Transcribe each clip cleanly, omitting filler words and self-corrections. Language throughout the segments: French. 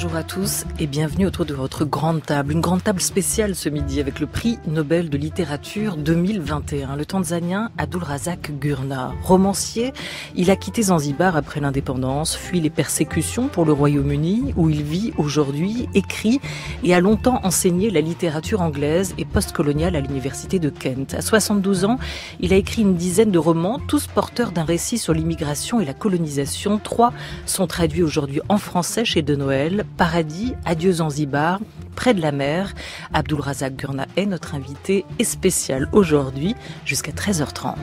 Bonjour à tous et bienvenue autour de votre grande table. Une grande table spéciale ce midi avec le prix Nobel de littérature 2021. Le Tanzanien Abdulrazak Gurnah. Romancier, il a quitté Zanzibar après l'indépendance, fui les persécutions pour le Royaume-Uni où il vit aujourd'hui, écrit et a longtemps enseigné la littérature anglaise et postcoloniale à l'université de Kent. À 72 ans, il a écrit une dizaine de romans, tous porteurs d'un récit sur l'immigration et la colonisation. 3 sont traduits aujourd'hui en français chez De Noël. Paradis, Adieu Zanzibar, Près de la mer. Abdulrazak Gurnah est notre invité et spécial aujourd'hui jusqu'à 13h30.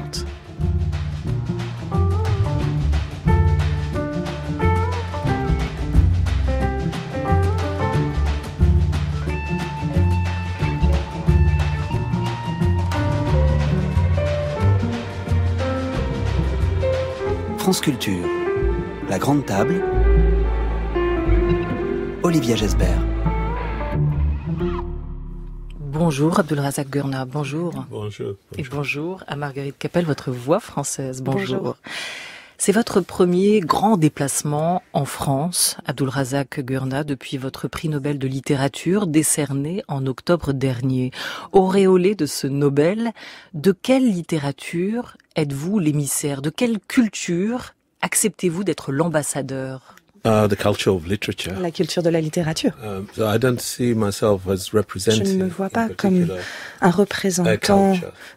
France Culture, la grande table, Olivia Gesbert. Bonjour Abdulrazak Gurnah, bonjour. Bonjour. Et bonjour à Marguerite Capel, votre voix française. Bonjour. C'est votre premier grand déplacement en France, Abdulrazak Gurnah, depuis votre prix Nobel de littérature décerné en octobre dernier. Auréolé de ce Nobel, de quelle littérature êtes-vous l'émissaire? De quelle culture acceptez-vous d'être l'ambassadeur? The culture of literature. La culture de la littérature. So I don't see myself as representing. Je ne me vois pas comme un représentant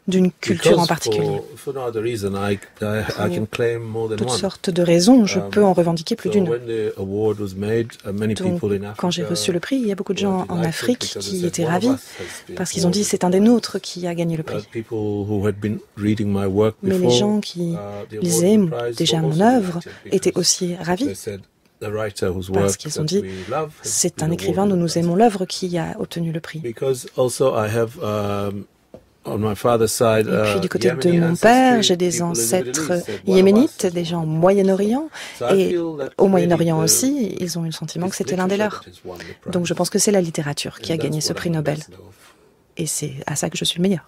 d'une culture en particulier. For no other reason, I can claim more than Toutes one. sortes de raisons, je peux en revendiquer plus d'une. When the award was made, many Donc, people in Africa, quand j'ai reçu le prix, il y a beaucoup de gens en Afrique qui étaient one of ravis us has been parce qu'ils ont dit c'est un des nôtres qui a gagné le prix. people who had been reading my work Mais before, les gens qui the award lisaient prize déjà were mon also œuvre delighted étaient because aussi they ravis said, the writer whose parce work qu'ils ont that dit we love has c'est been un écrivain, nous awarded nous the prize. aimons l'œuvre qui a obtenu le prix. Because also I have on my father's side, Et puis du côté de Yemeni mon père, ancestry, j'ai des people in the ancêtres Middle East said, one of yéménites, us des gens au Moyen-Orient, So I et feel that au maybe Moyen-Orient the- aussi, ils ont eu le sentiment que it's c'était l'un des literature leurs. that has won the prize. Donc je pense que c'est la littérature qui a And gagné that's ce what prix I'm Nobel. ambassador of. Et c'est à ça que je suis le meilleur.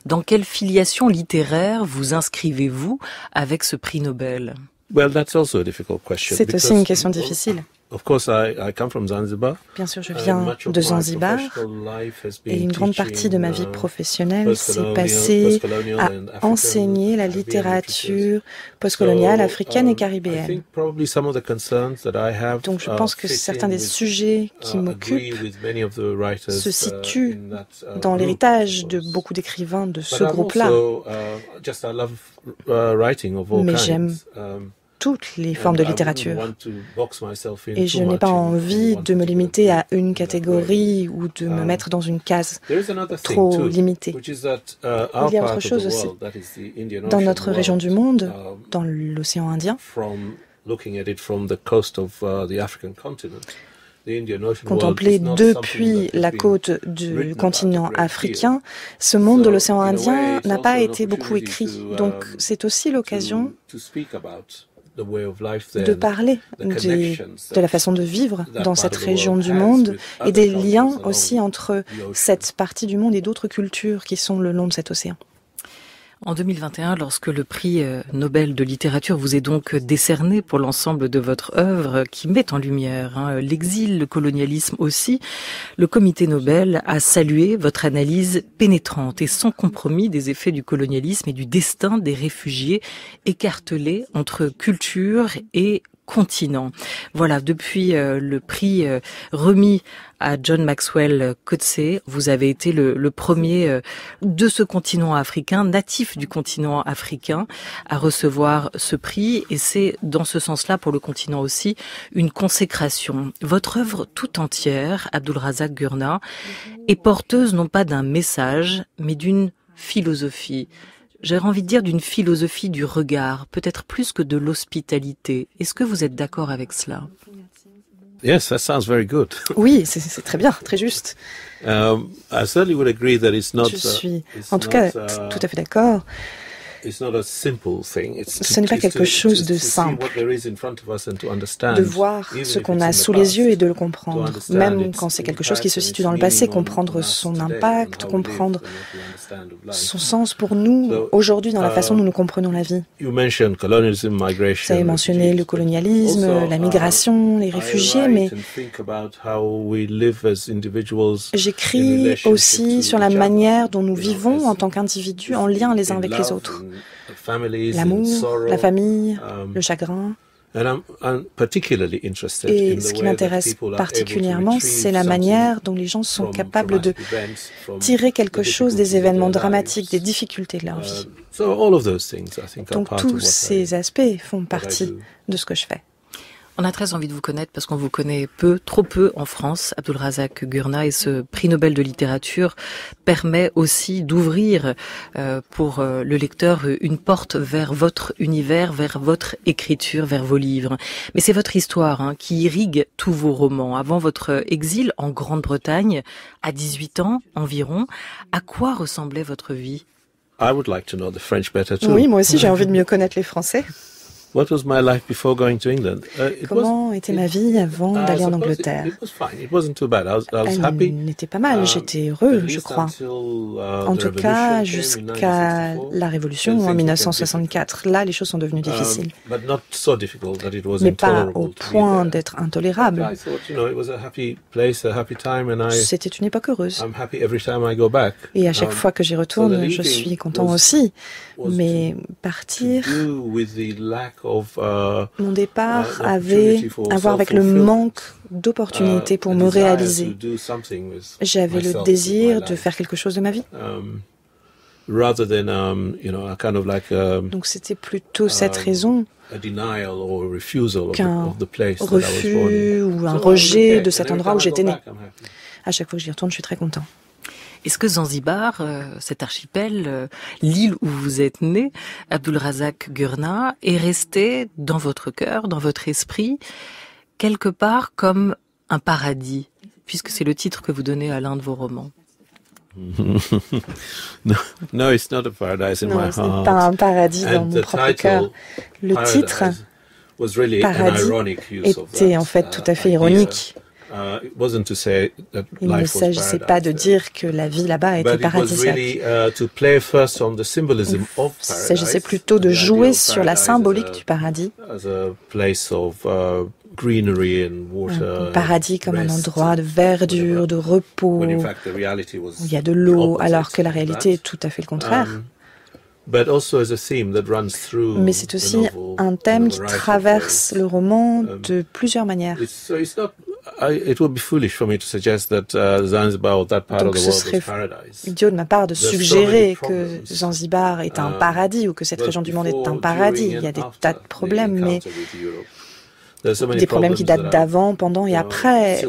Dans quelle filiation littéraire vous inscrivez-vous avec ce prix Nobel? Well, that's also a difficult question. C'est aussi because, une question difficile. Of course, I come from Zanzibar. Bien sûr, je and viens much of de my Zanzibar professional life has been et une grande teaching, partie de ma vie professionnelle s'est passée postcolonial à and African, enseigner la Caribbean littérature literatures. postcoloniale So, africaine et I caribéenne. think probably some of the concerns that I have, Donc je pense que fit certains in des with, sujets qui agree m'occupent with many of the writers, se situent in that, dans group, l'héritage I de suppose. beaucoup d'écrivains de But ce I'm groupe-là. also, just I love writing of all Mais kinds. j'aime toutes les formes de littérature. Et je n'ai pas envie de me limiter à une catégorie ou de me mettre dans une case trop limitée. Il y a autre chose aussi. Dans notre région du monde, dans l'océan Indien, contemplé depuis la côte du continent africain, ce monde de l'océan Indien n'a pas été beaucoup écrit. Donc c'est aussi l'occasion de parler de la façon de vivre dans cette région du monde et des liens aussi entre cette partie du monde et d'autres cultures qui sont le long de cet océan. En 2021, lorsque le prix Nobel de littérature vous est donc décerné pour l'ensemble de votre œuvre qui met en lumière l'exil, le colonialisme aussi, le comité Nobel a salué votre analyse pénétrante et sans compromis des effets du colonialisme et du destin des réfugiés écartelés entre culture et continent. Voilà, depuis le prix remis à John Maxwell Coetzee, vous avez été le premier de ce continent africain, natif du continent africain, à recevoir ce prix. Et c'est dans ce sens-là, pour le continent aussi, une consécration. Votre œuvre tout entière, Abdulrazak Gurnah, est porteuse non pas d'un message, mais d'une philosophie. J'aurais envie de dire d'une philosophie du regard, peut-être plus que de l'hospitalité. Est-ce que vous êtes d'accord avec cela? Yes, that sounds very good. Oui, c'est très bien, très juste. I certainly would agree that it's not. Je suis en tout cas tout à fait d'accord Ce n'est pas quelque chose de simple de voir ce qu'on a sous les yeux et de le comprendre, même quand c'est quelque chose qui se situe dans le passé, comprendre son impact, comprendre son sens pour nous aujourd'hui dans la façon dont nous comprenons la vie. Vous avez mentionné le colonialisme, la migration, les réfugiés, mais j'écris aussi sur la manière dont nous vivons en tant qu'individus en lien les uns avec les autres. L'amour, la famille, le chagrin. Et ce qui m'intéresse particulièrement, c'est la manière dont les gens sont capables de tirer quelque chose des événements dramatiques, des difficultés de leur vie. Donc tous ces aspects font partie de ce que je fais. On a très envie de vous connaître parce qu'on vous connaît peu, trop peu en France, Abdulrazak Gurnah, et ce prix Nobel de littérature permet aussi d'ouvrir pour le lecteur une porte vers votre univers, vers votre écriture, vers vos livres. Mais c'est votre histoire qui irrigue tous vos romans. Avant votre exil en Grande-Bretagne, à 18 ans environ, à quoi ressemblait votre vie? Oui, moi aussi j'ai envie de mieux connaître les Français. Comment était ma vie avant d'aller en Angleterre? Elle n'était pas mal, j'étais heureux, je crois. En tout cas, jusqu'à la Révolution en 1964. Là, les choses sont devenues difficiles. Mais pas au point d'être intolérables. C'était une époque heureuse. Et à chaque fois que j'y retourne, je suis content aussi. Mais partir... Mon départ avait à voir avec le manque d'opportunités pour me réaliser. J'avais le désir de faire quelque chose de ma vie. Donc c'était plutôt cette raison qu'un refus ou un rejet de cet endroit où j'étais né. À chaque fois que j'y retourne, je suis très content. Est-ce que Zanzibar, cet archipel, l'île où vous êtes né, Abdulrazak Gurnah, est resté dans votre cœur, dans votre esprit, quelque part comme un paradis, puisque c'est le titre que vous donnez à l'un de vos romans? Non, ce n'est pas un paradis dans mon propre cœur. Le titre, Paradis, était en fait tout à fait ironique. Il ne s'agissait pas de dire que la vie là-bas était paradisiaque. Il s'agissait plutôt de jouer sur la symbolique du paradis. Un paradis comme un endroit de verdure, de repos, où il y a de l'eau, alors que la réalité est tout à fait le contraire. Mais c'est aussi un thème qui traverse le roman de plusieurs manières. Donc ce serait idiot de ma part de suggérer que Zanzibar est un paradis ou que cette région du monde est un paradis. Il y a des tas de problèmes, mais des problèmes qui datent d'avant, pendant et après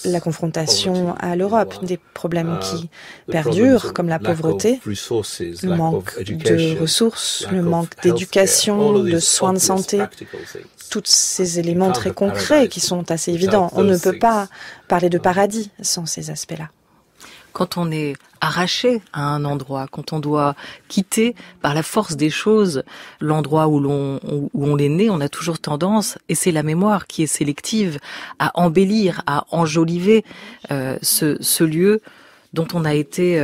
la confrontation à l'Europe, des problèmes qui perdurent comme la pauvreté, le manque de ressources, le manque d'éducation, de soins de santé, tous ces éléments très concrets qui sont assez évidents. On ne peut pas parler de paradis sans ces aspects-là. Quand on est arraché à un endroit, quand on doit quitter par la force des choses l'endroit où on est né, on a toujours tendance, et c'est la mémoire qui est sélective, à embellir, à enjoliver ce lieu dont on a été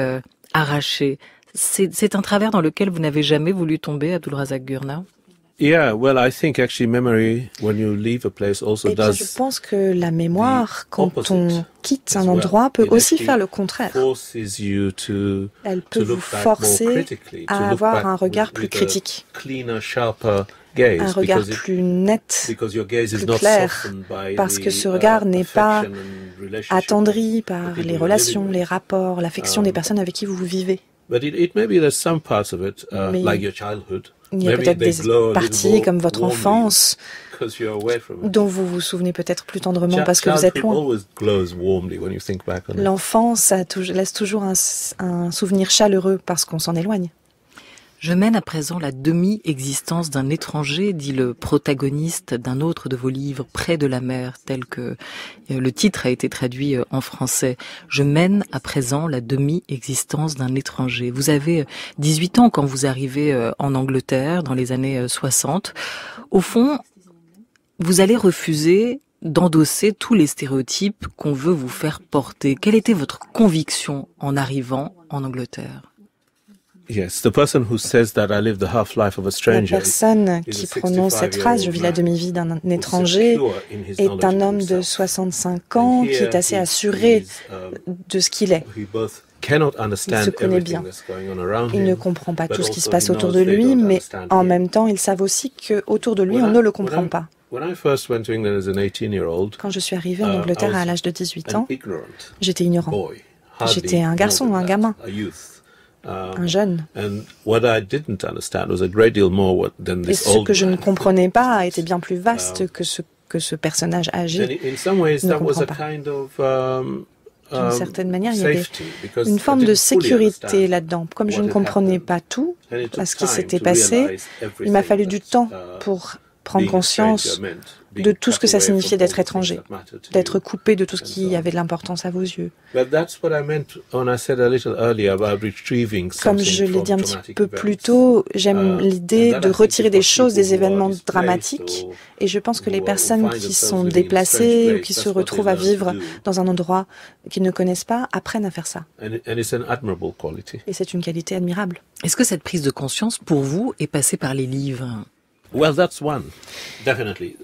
arraché. C'est un travers dans lequel vous n'avez jamais voulu tomber, Abdulrazak Gurnah? Je pense que la mémoire, quand on quitte un endroit, peut aussi faire le contraire. Elle peut vous forcer à avoir un regard plus critique, un regard plus net, plus clair, parce que ce regard n'est pas attendri par les relations, les rapports, l'affection des personnes avec qui vous vivez. Mais il y a peut-être des parties comme votre enfance dont vous vous souvenez peut-être plus tendrement parce que vous êtes loin. L'enfance laisse toujours un souvenir chaleureux parce qu'on s'en éloigne. Je mène à présent la demi-existence d'un étranger, dit le protagoniste d'un autre de vos livres, Près de la mer, tel que le titre a été traduit en français. Je mène à présent la demi-existence d'un étranger. Vous avez 18 ans quand vous arrivez en Angleterre, dans les années 60. Au fond, vous allez refuser d'endosser tous les stéréotypes qu'on veut vous faire porter. Quelle était votre conviction en arrivant en Angleterre? La personne qui prononce cette phrase, je vis la demi-vie d'un étranger, est un homme de 65 ans qui est assez assuré de ce qu'il est. Il se connaît bien. Il ne comprend pas tout ce qui se passe autour de lui, mais en même temps, ils savent aussi qu'autour de lui, on ne le comprend pas. Quand je suis arrivé en Angleterre à l'âge de 18 ans, j'étais ignorant. J'étais un garçon, un gamin. Un jeune. Et ce que je ne comprenais pas était bien plus vaste que ce que ce personnage âgé ne comprend pas. D'une certaine manière, il y avait une forme de sécurité là-dedans. Comme je ne comprenais pas tout à ce qui s'était passé, il m'a fallu du temps pour prendre conscience de tout ce que ça signifiait d'être étranger, d'être coupé de tout ce qui avait de l'importance à vos yeux. Comme je l'ai dit un petit peu plus tôt, j'aime l'idée de retirer des choses, des événements dramatiques, et je pense que les personnes qui sont déplacées ou qui se retrouvent à vivre dans un endroit qu'ils ne connaissent pas apprennent à faire ça. Et c'est une qualité admirable. Est-ce que cette prise de conscience, pour vous, est passée par les livres ?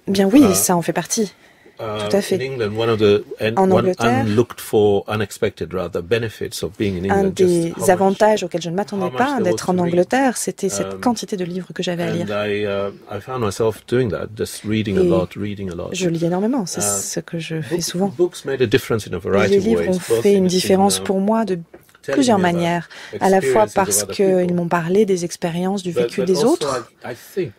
Bien oui, ça en fait partie. Tout à fait. En Angleterre, un des avantages auxquels je ne m'attendais pas d'être en Angleterre, c'était cette quantité de livres que j'avais à lire. Et je lis énormément, c'est ce que je fais souvent. Et les livres ont fait une différence pour moi de plusieurs manières, à la fois parce qu'ils m'ont parlé des expériences, du vécu des autres, mais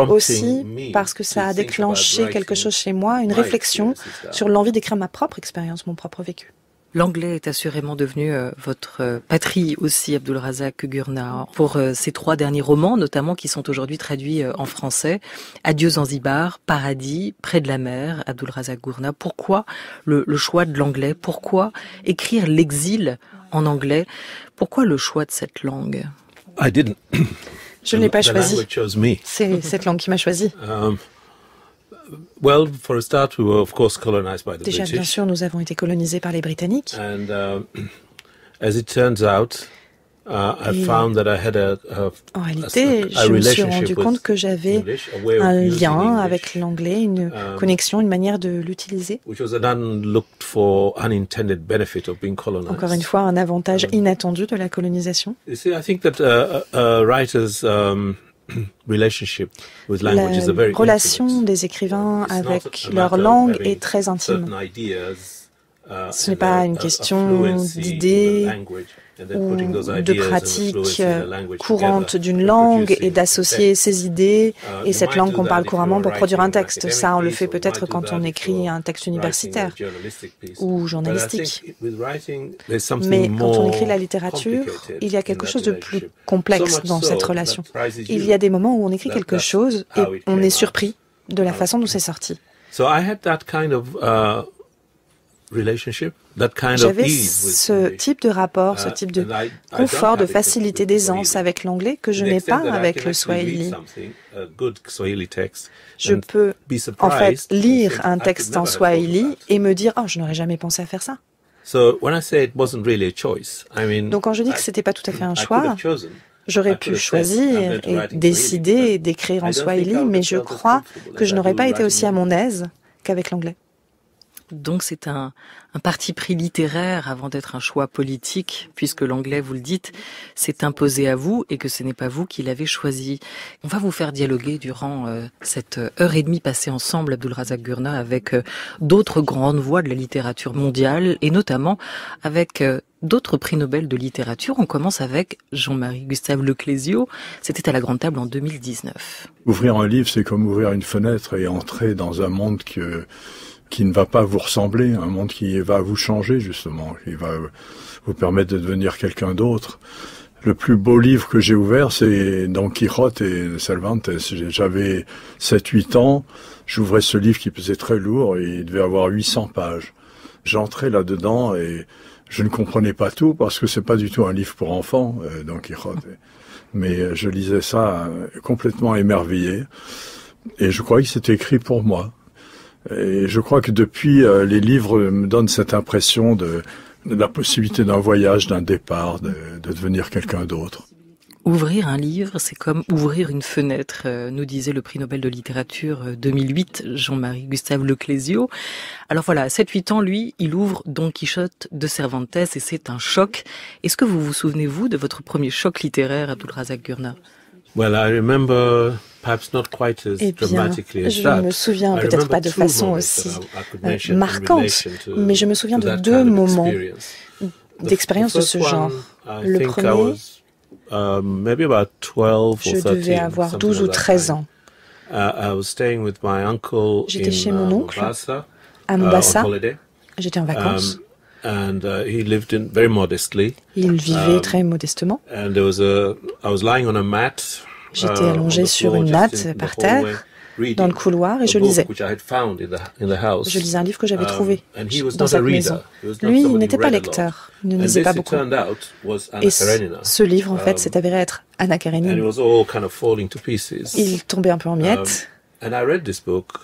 aussi parce que ça a déclenché quelque chose chez moi, une réflexion sur l'envie d'écrire ma propre expérience, mon propre vécu. L'anglais est assurément devenu votre patrie aussi, Abdulrazak Gurnah, pour ces 3 derniers romans, notamment qui sont aujourd'hui traduits en français. Adieu Zanzibar, Paradis, Près de la mer, Abdulrazak Gurnah. Pourquoi le choix de l'anglais? Pourquoi écrire l'exil en anglais? Pourquoi le choix de cette langue? Je ne l'ai pas choisi. C'est cette langue qui m'a choisi. Déjà, bien sûr, nous avons été colonisés par les Britanniques. En réalité, je me suis rendu compte que j'avais un lien avec l'anglais, une connexion, une manière de l'utiliser. Encore une fois, un avantage inattendu de la colonisation. La relation des écrivains avec leur langue est très intime. Ce n'est pas une question d'idées ou de pratique courante d'une langue et d'associer ces idées et cette langue qu'on parle couramment pour produire un texte. Ça, on le fait peut-être quand on écrit un texte universitaire ou journalistique. Mais quand on écrit la littérature, il y a quelque chose de plus complexe dans cette relation. Il y a des moments où on écrit quelque chose et on est surpris de la façon dont c'est sorti. J'avais ce type de rapport, ce type de confort, de facilité, d'aisance avec l'anglais que je n'ai pas avec le swahili. Je peux en fait lire un texte en swahili et me dire « Oh, je n'aurais jamais pensé à faire ça ». Donc quand je dis que ce n'était pas tout à fait un choix, j'aurais pu choisir et décider d'écrire en swahili, mais je crois que je n'aurais pas été aussi à mon aise qu'avec l'anglais. Donc c'est un parti pris littéraire avant d'être un choix politique, puisque l'anglais, vous le dites, s'est imposé à vous et que ce n'est pas vous qui l'avez choisi. On va vous faire dialoguer durant cette heure et demie passée ensemble, Abdulrazak Gurnah, avec d'autres grandes voix de la littérature mondiale et notamment avec d'autres prix Nobel de littérature. On commence avec Jean-Marie Gustave Leclésio. C'était à la Grande Table en 2019. Ouvrir un livre, c'est comme ouvrir une fenêtre et entrer dans un monde qui ne va pas vous ressembler, un monde qui va vous changer justement, qui va vous permettre de devenir quelqu'un d'autre. Le plus beau livre que j'ai ouvert, c'est Don Quichotte et Cervantes. J'avais 7-8 ans, j'ouvrais ce livre qui pesait très lourd et il devait avoir 800 pages. J'entrais là-dedans et je ne comprenais pas tout parce que c'est pas du tout un livre pour enfants, Don Quichotte. Mais je lisais ça complètement émerveillé et je croyais que c'était écrit pour moi. Et je crois que depuis, les livres me donnent cette impression de la possibilité d'un voyage, d'un départ, de devenir quelqu'un d'autre. Ouvrir un livre, c'est comme ouvrir une fenêtre, nous disait le prix Nobel de littérature 2008, Jean-Marie Gustave Leclésio. Alors voilà, à 7-8 ans, lui, il ouvre Don Quichotte de Cervantes et c'est un choc. Est-ce que vous vous souvenez, vous, de votre premier choc littéraire, Abdulrazak Gurnah? Well, I remember perhaps not quite as dramatically as that. Je me souviens peut-être pas de façon aussi marquante, mais je me souviens de 2 moments d'expérience de ce genre. Le premier, je devais avoir 12 ou 13 ans. J'étais chez mon oncle à Mombasa. J'étais en vacances. Il vivait très modestement. J'étais allongé sur une natte par terre, dans le couloir, et je lisais. Je lisais un livre que j'avais trouvé dans cette maison. Lui, il n'était pas lecteur, il ne lisait pas beaucoup. Et ce livre, en fait, s'est avéré être Anna Karénine. Il tombait un peu en miettes.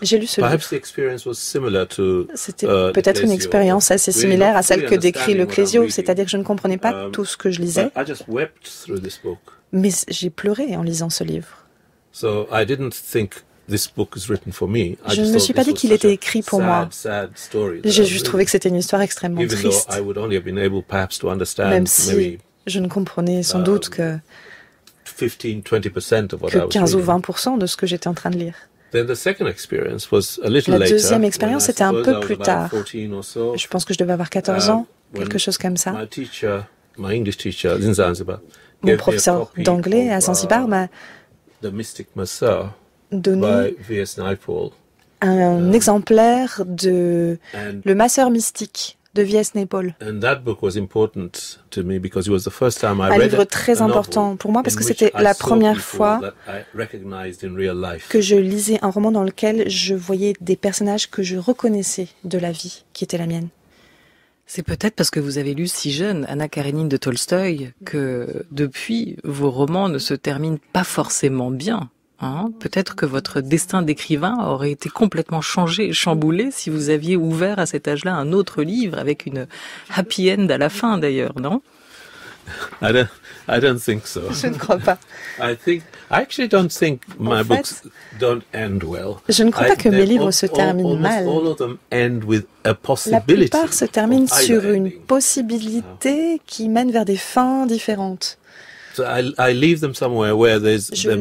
J'ai lu ce livre. C'était peut-être une expérience assez similaire à celle que décrit Leclésio, c'est-à-dire que je ne comprenais pas tout ce que je lisais, mais j'ai pleuré en lisant ce livre. Je ne me suis pas dit qu'il était écrit pour moi. J'ai juste trouvé que c'était une histoire extrêmement triste, même si je ne comprenais sans doute que 15 ou 20% de ce que j'étais en train de lire. La deuxième expérience, c'était un peu plus tard. Je pense que je devais avoir 14 ans, quelque chose comme ça. Mon professeur d'anglais à Zanzibar m'a donné un exemplaire de Le Masseur mystique de V.S. Naipaul. Un livre très important pour moi parce que c'était la première fois que je lisais un roman dans lequel je voyais des personnages que je reconnaissais de la vie qui était la mienne. C'est peut-être parce que vous avez lu si jeune Anna Karénine de Tolstoï que depuis, vos romans ne se terminent pas forcément bien. Peut-être que votre destin d'écrivain aurait été complètement changé et chamboulé si vous aviez ouvert à cet âge-là un autre livre avec une happy end à la fin d'ailleurs, non? I don't think so. Je ne crois pas. I actually don't think my books don't end well. Je ne crois pas que mes livres se terminent mal. La plupart se terminent sur une possibilité qui mène vers des fins différentes. Je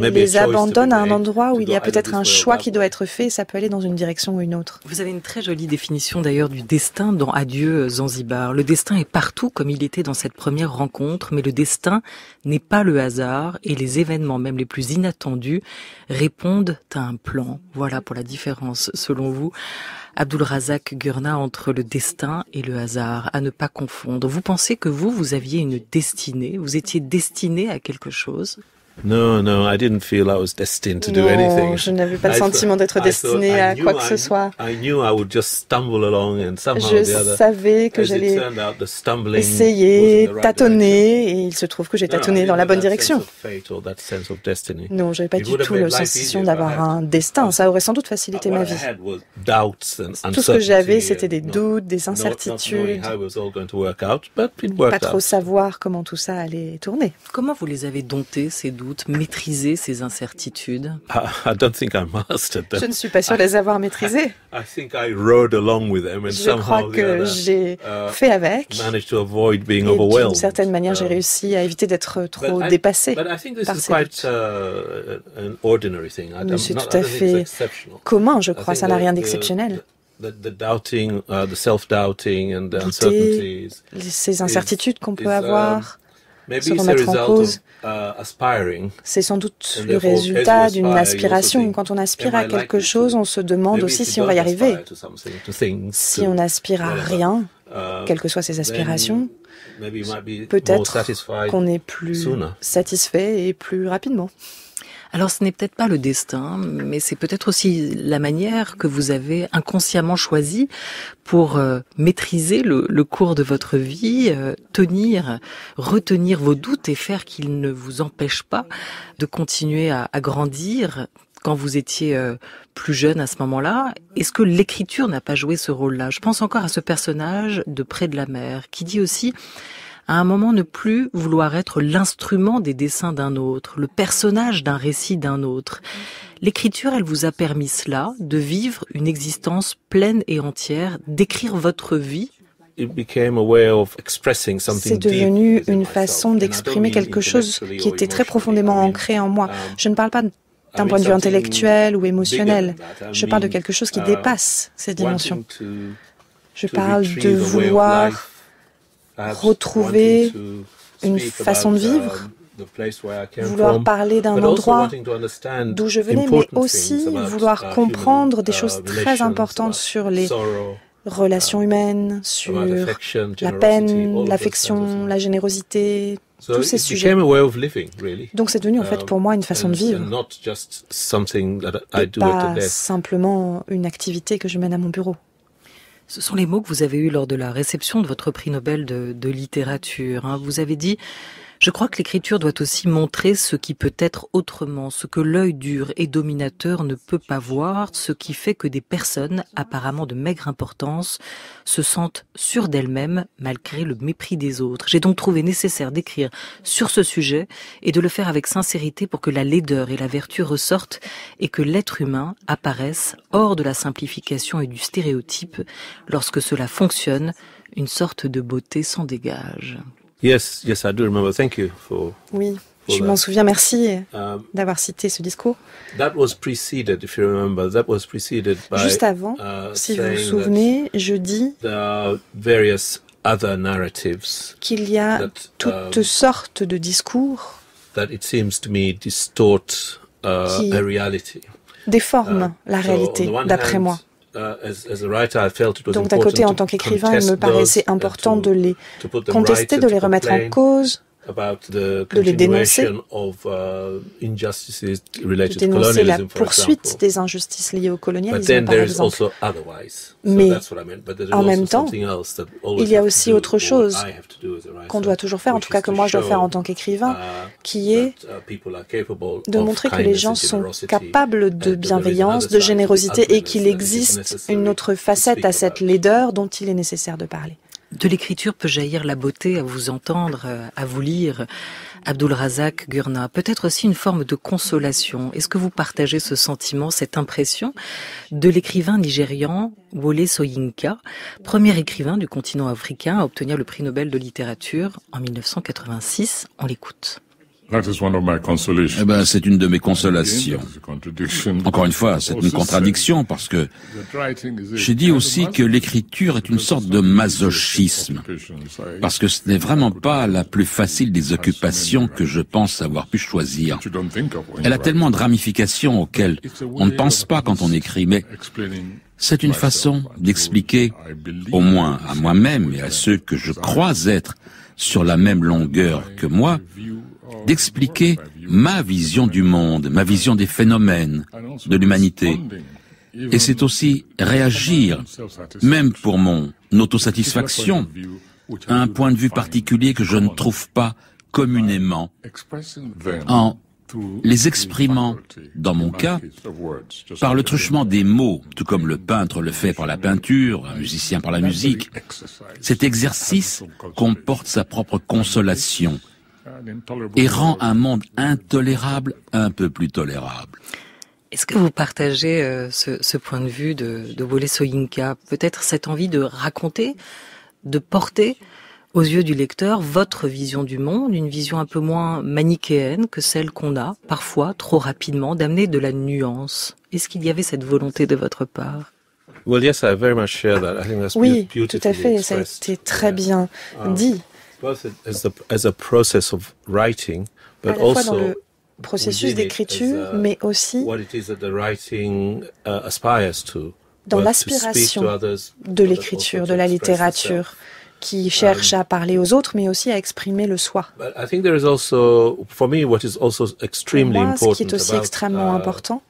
les abandonne à un endroit où il y a peut-être un choix qui doit être fait et ça peut aller dans une direction ou une autre. Vous avez une très jolie définition d'ailleurs du destin dans Adieu Zanzibar. Le destin est partout comme il était dans cette première rencontre, mais le destin n'est pas le hasard et les événements, même les plus inattendus, répondent à un plan. Voilà pour la différence, selon vous, Abdulrazak Gurnah, entre le destin et le hasard, à ne pas confondre. Vous pensez que vous aviez une destinée, vous étiez destiné à quelque chose? Non, je n'avais pas le sentiment d'être destiné à quoi que ce soit. Je savais que j'allais essayer, tâtonner, et il se trouve que j'ai tâtonné dans la bonne direction. Non, j'avais pas du tout la sensation d'avoir un destin. Ça aurait sans doute facilité ma vie. Tout ce que j'avais, c'était des doutes, des incertitudes. Pas trop savoir comment tout ça allait tourner. Comment vous les avez domptés, ces doutes? Maîtriser ces incertitudes? Je ne suis pas sûre de les avoir maîtrisées. Je crois que j'ai fait avec et d'une certaine manière j'ai réussi à éviter d'être trop dépassé par ces doutes. Mais c'est tout à fait commun, je crois, ça n'a rien d'exceptionnel. Douter, ces incertitudes qu'on peut avoir, se remettre en cause, c'est sans doute le résultat d'une aspiration. Quand on aspire à quelque chose, on se demande aussi si on va y arriver. Si on aspire à rien, quelles que soient ses aspirations, peut-être qu'on est plus satisfait et plus rapidement. Alors ce n'est peut-être pas le destin, mais c'est peut-être aussi la manière que vous avez inconsciemment choisie pour maîtriser le cours de votre vie, retenir vos doutes et faire qu'ils ne vous empêchent pas de continuer à grandir quand vous étiez plus jeune à ce moment-là. Est-ce que l'écriture n'a pas joué ce rôle-là? Je pense encore à ce personnage de Près de la mer qui dit aussi à un moment ne plus vouloir être l'instrument des dessins d'un autre, le personnage d'un récit d'un autre. L'écriture, elle vous a permis cela, de vivre une existence pleine et entière, d'écrire votre vie. C'est devenu une façon d'exprimer quelque chose qui était très profondément ancré en moi. Je ne parle pas d'un point de vue intellectuel ou émotionnel. Je parle de quelque chose qui dépasse ces dimensions. Je parle de vouloir retrouver une façon de vivre, vouloir parler d'un endroit d'où je venais, mais aussi vouloir comprendre des choses très importantes sur les relations humaines, sur la peine, l'affection, la générosité, tous ces sujets. Donc c'est devenu en fait pour moi une façon de vivre, et pas simplement une activité que je mène à mon bureau. Ce sont les mots que vous avez eus lors de la réception de votre prix Nobel de littérature. Vous avez dit « Je crois que l'écriture doit aussi montrer ce qui peut être autrement, ce que l'œil dur et dominateur ne peut pas voir, ce qui fait que des personnes, apparemment de maigre importance, se sentent sûres d'elles-mêmes malgré le mépris des autres. J'ai donc trouvé nécessaire d'écrire sur ce sujet et de le faire avec sincérité pour que la laideur et la vertu ressortent et que l'être humain apparaisse hors de la simplification et du stéréotype. Lorsque cela fonctionne, une sorte de beauté s'en dégage. » Yes, I do remember. Thank you for. Oui, je m'en souviens. Merci d'avoir cité ce discours. Juste avant, si vous vous souvenez, je dis qu'il y a toutes sortes de discours qui déforment la réalité, d'après moi. Donc d'un côté, en tant qu'écrivain, il me paraissait important de les contester, de les remettre en cause, de les dénoncer, de dénoncer la poursuite des injustices liées au colonialisme, par exemple. Mais en même temps, il y a aussi autre chose qu'on doit toujours faire, en tout cas que moi je dois faire en tant qu'écrivain, qui est de montrer que les gens sont capables de bienveillance, de générosité et qu'il existe une autre facette à cette laideur dont il est nécessaire de parler. De l'écriture peut jaillir la beauté à vous entendre, à vous lire. Abdulrazak Gurnah, peut-être aussi une forme de consolation. Est-ce que vous partagez ce sentiment, cette impression de l'écrivain nigérian Wole Soyinka, premier écrivain du continent africain à obtenir le prix Nobel de littérature en 1986? On l'écoute. C'est une de mes consolations. Encore une fois, c'est une contradiction parce que j'ai dit aussi que l'écriture est une sorte de masochisme. Parce que ce n'est vraiment pas la plus facile des occupations que je pense avoir pu choisir. Elle a tellement de ramifications auxquelles on ne pense pas quand on écrit, mais c'est une façon d'expliquer, au moins à moi-même et à ceux que je crois être sur la même longueur que moi, d'expliquer ma vision du monde, ma vision des phénomènes, de l'humanité. Et c'est aussi réagir, même pour mon autosatisfaction, à un point de vue particulier que je ne trouve pas communément, en les exprimant, dans mon cas, par le truchement des mots, tout comme le peintre le fait par la peinture, un musicien par la musique. Cet exercice comporte sa propre consolation et rend un monde intolérable un peu plus tolérable. Est-ce que vous partagez ce point de vue de Wole Soyinka? Peut-être cette envie de raconter, de porter aux yeux du lecteur votre vision du monde, une vision un peu moins manichéenne que celle qu'on a, parfois, trop rapidement, d'amener de la nuance. Est-ce qu'il y avait cette volonté de votre part? Oui, tout à fait, ça a été très bien dit. À la fois dans le processus d'écriture, mais aussi dans l'aspiration de l'écriture, de la littérature. qui cherche à parler aux autres, mais aussi à exprimer le soi. Pour moi, ce qui est aussi extrêmement important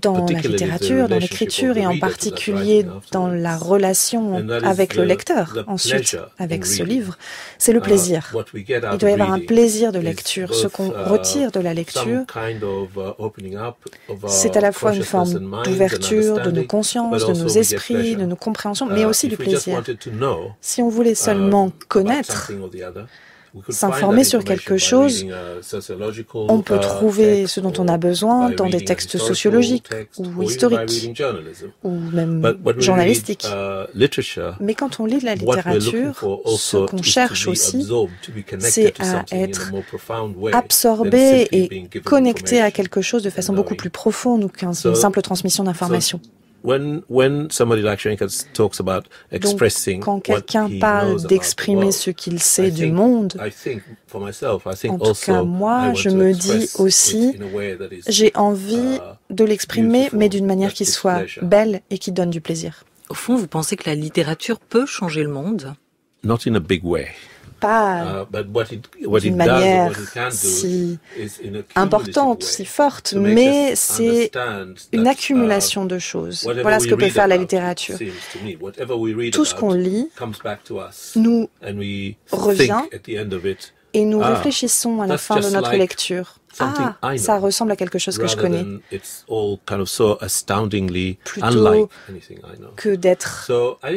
dans la littérature, dans l'écriture et en particulier dans la relation avec le lecteur, ensuite avec ce livre, c'est le plaisir. Il doit y avoir un plaisir de lecture. Ce qu'on retire de la lecture, c'est à la fois une forme d'ouverture de nos consciences, de nos esprits, de nos compréhensions, mais aussi du plaisir. Si on voulait seulement connaître, s'informer sur quelque chose, on peut trouver ce dont on a besoin dans des textes sociologiques ou historiques ou même journalistiques. Mais quand on lit de la littérature, ce qu'on cherche aussi, c'est à être absorbé et connecté à quelque chose de façon beaucoup plus profonde qu'une simple transmission d'informations. Donc, quand quelqu'un parle d'exprimer ce qu'il sait du monde, en tout cas moi, je me dis aussi, j'ai envie de l'exprimer, mais d'une manière qui soit belle et qui donne du plaisir. Au fond, vous pensez que la littérature peut changer le monde ? Not in a big way. Pas d'une manière si importante, si forte, mais c'est une accumulation de choses. Voilà ce que peut faire la littérature. Tout ce qu'on lit nous revient et nous réfléchissons à la fin de notre lecture. Ah, ça ressemble à quelque chose que je connais. Plutôt que d'être...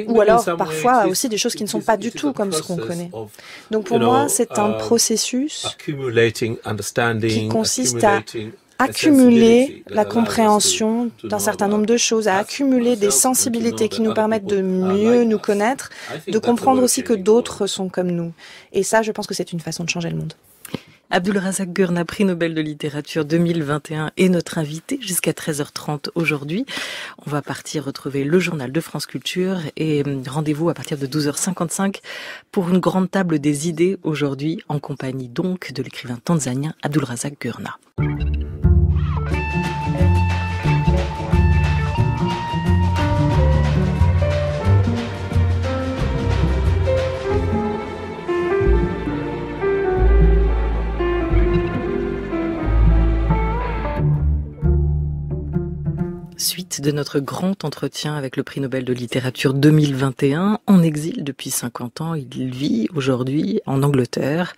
Ou alors, parfois, aussi des choses qui ne sont pas du tout comme ce qu'on connaît. Donc pour moi, c'est un processus qui consiste à accumuler la compréhension d'un certain nombre de choses, à accumuler des sensibilités qui nous permettent de mieux nous connaître, de comprendre aussi que d'autres sont comme nous. Et ça, je pense que c'est une façon de changer le monde. Abdulrazak Gurna, prix Nobel de littérature 2021, est notre invité jusqu'à 13h30 aujourd'hui. On va partir retrouver le journal de France Culture et rendez-vous à partir de 12h55 pour une grande table des idées aujourd'hui en compagnie donc de l'écrivain tanzanien Abdulrazak Gurna. Suite de notre grand entretien avec le prix Nobel de littérature 2021, en exil depuis 50 ans. Il vit aujourd'hui en Angleterre,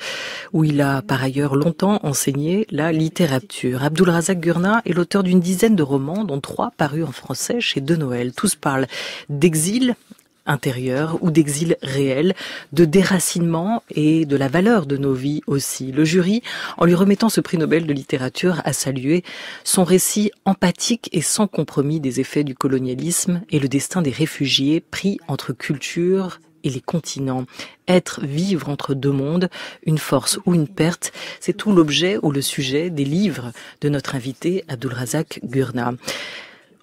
où il a par ailleurs longtemps enseigné la littérature. Abdulrazak Gurna est l'auteur d'une dizaine de romans, dont 3 parus en français chez De Noël. Tous parlent d'exil intérieur ou d'exil réel, de déracinement et de la valeur de nos vies aussi. Le jury, en lui remettant ce prix Nobel de littérature, a salué son récit empathique et sans compromis des effets du colonialisme et le destin des réfugiés pris entre culture et les continents. Être, vivre entre deux mondes, une force ou une perte, c'est tout l'objet ou le sujet des livres de notre invité Abdulrazak Gurna.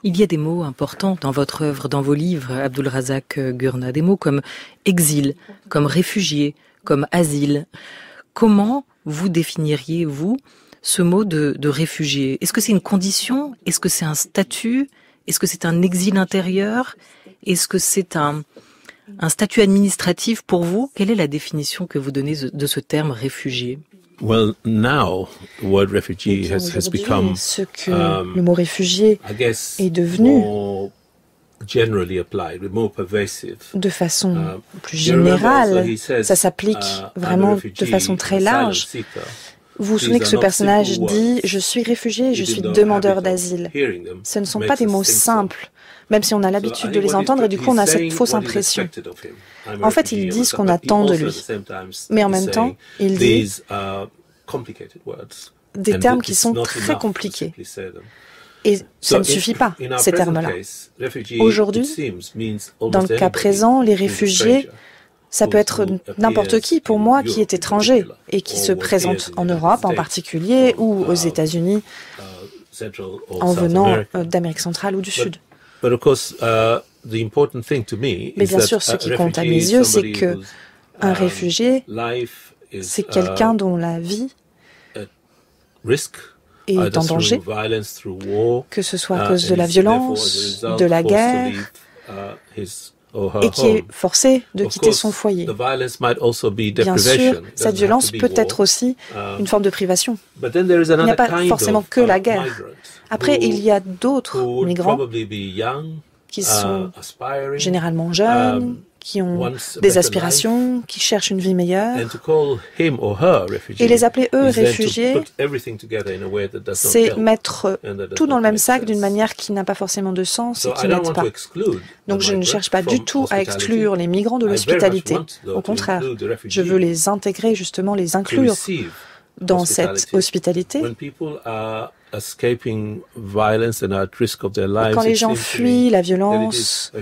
Il y a des mots importants dans votre œuvre, dans vos livres, Abdulrazak Gurna, des mots comme exil, comme réfugié, comme asile. Comment vous définiriez-vous ce mot de réfugié ? Est-ce que c'est une condition ? Est-ce que c'est un statut ? Est-ce que c'est un exil intérieur ? Est-ce que c'est un statut administratif pour vous ? Quelle est la définition que vous donnez de ce terme réfugié ? Well, now the word refugee has become ce que le mot réfugié est devenu de façon plus générale. Ça s'applique vraiment de façon très large. Vous vous souvenez que ce personnage dit « Je suis réfugié, je suis demandeur d'asile ». Ce ne sont pas des mots simples, même si on a l'habitude de les entendre et du coup on a cette fausse impression. En fait, il dit ce qu'on attend de lui, mais en même temps, il dit des termes qui sont très compliqués. Et ça ne suffit pas, ces termes-là. Aujourd'hui, dans le cas présent, les réfugiés, ça peut être n'importe qui, pour moi, qui est étranger et qui se présente en Europe en particulier ou aux États-Unis en venant d'Amérique centrale ou du Sud. Mais bien sûr, ce qui compte à mes yeux, c'est que un réfugié, c'est quelqu'un dont la vie est en danger, que ce soit à cause de la violence, de la guerre, et qui est forcé de quitter son foyer. Bien sûr, cette violence peut être aussi une forme de privation. Il n'y a pas forcément que la guerre. Après, il y a d'autres migrants qui sont généralement jeunes, qui ont des aspirations, qui cherchent une vie meilleure. Et les appeler eux réfugiés, c'est mettre tout dans le même sac d'une manière qui n'a pas forcément de sens et qui n'aide pas. Donc je ne cherche pas du tout à exclure les migrants de l'hospitalité. Au contraire, je veux les intégrer, justement les inclure dans cette hospitalité. Quand les gens fuient la violence,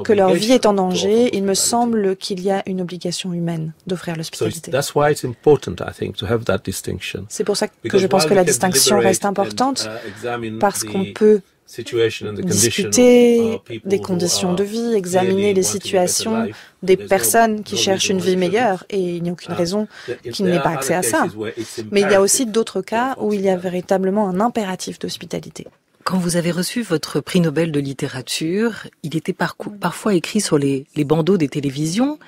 que leur vie est en danger, il me semble qu'il y a une obligation humaine d'offrir l'hospitalité. C'est pour ça que je pense que la distinction reste importante, parce qu'on peut discuter des conditions de vie, examiner les situations des personnes qui cherchent une vie meilleure, et il n'y a aucune raison qu'il n'ait pas accès à ça. Mais il y a aussi d'autres cas où il y a véritablement un impératif d'hospitalité. Quand vous avez reçu votre prix Nobel de littérature, il était parfois écrit sur les bandeaux des télévisions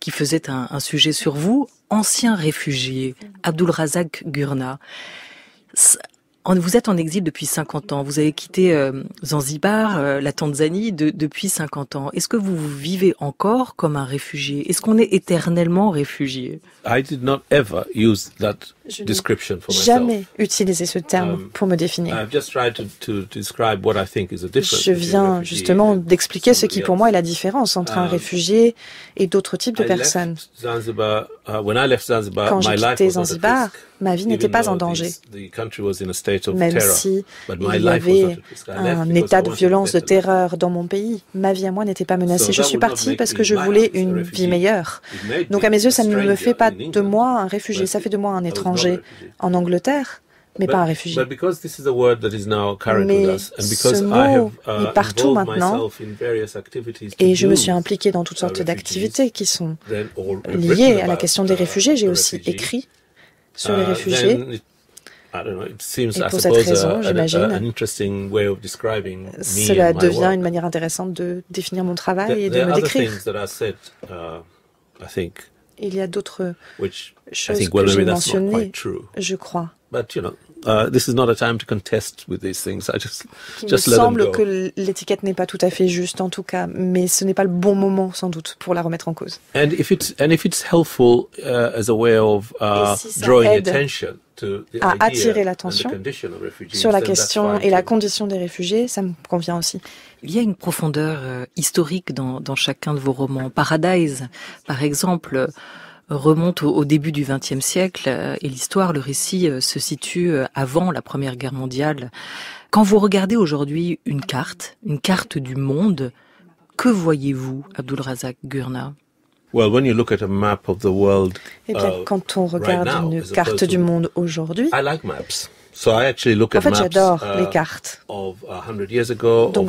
qui faisaient un sujet sur vous, ancien réfugié, Abdulrazak Gurna. Vous êtes en exil depuis 50 ans. Vous avez quitté Zanzibar, la Tanzanie, depuis 50 ans. Est-ce que vous vivez encore comme un réfugié? Est-ce qu'on est éternellement réfugié? Je n'ai jamais utilisé ce terme pour me définir. Je viens justement d'expliquer ce qui pour moi est la différence entre un réfugié et d'autres types de personnes. Quand j'ai quitté Zanzibar, ma vie n'était pas en danger. Même si il y avait un état de violence, de terreur dans mon pays, ma vie à moi n'était pas menacée. Je suis partie parce que je voulais une vie meilleure. Donc à mes yeux, ça ne me fait pas de moi un réfugié, ça fait de moi un étranger en Angleterre, mais pas un réfugié. Mais ce mot est partout maintenant, et je me suis impliquée dans toutes sortes d'activités qui sont liées à la question des réfugiés. J'ai aussi écrit sur les réfugiés. Et pour cette raison, j'imagine, cela devient une manière intéressante de définir mon travail et de me décrire. Il y a d'autres choses que j'ai mentionnées, je crois. Il me semble que l'étiquette n'est pas tout à fait juste, en tout cas, mais ce n'est pas le bon moment, sans doute, pour la remettre en cause. Et si ça aide à attirer l'attention sur la question et la condition des réfugiés, ça me convient aussi. Il y a une profondeur historique dans chacun de vos romans. Paradise, par exemple, remonte au début du XXe siècle et l'histoire, le récit se situe avant la Première Guerre mondiale. Quand vous regardez aujourd'hui une carte du monde, que voyez-vous, Abdulrazak Gurna? Eh bien, quand on regarde une carte du monde aujourd'hui, en fait, j'adore les cartes. Donc,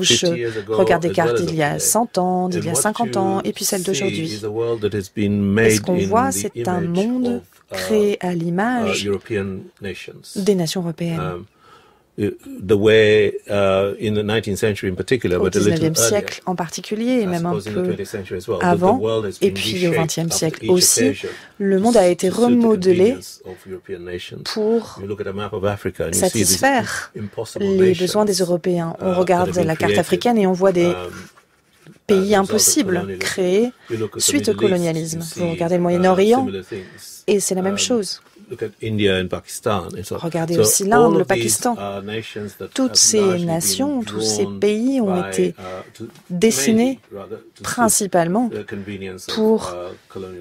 je regarde des cartes d'il y a 100 ans, d'il y a 50 ans, et puis celles d'aujourd'hui. Et ce qu'on voit, c'est un monde créé à l'image des nations européennes. Au XIXe siècle en particulier, et même un peu avant, et puis au XXe siècle aussi, le monde a été remodelé pour satisfaire les besoins des Européens. On regarde la carte africaine et on voit des pays impossibles créés suite au colonialisme. Vous regardez le Moyen-Orient et c'est la même chose. Regardez aussi l'Inde, le Pakistan. Toutes ces nations, tous ces pays ont été dessinés principalement pour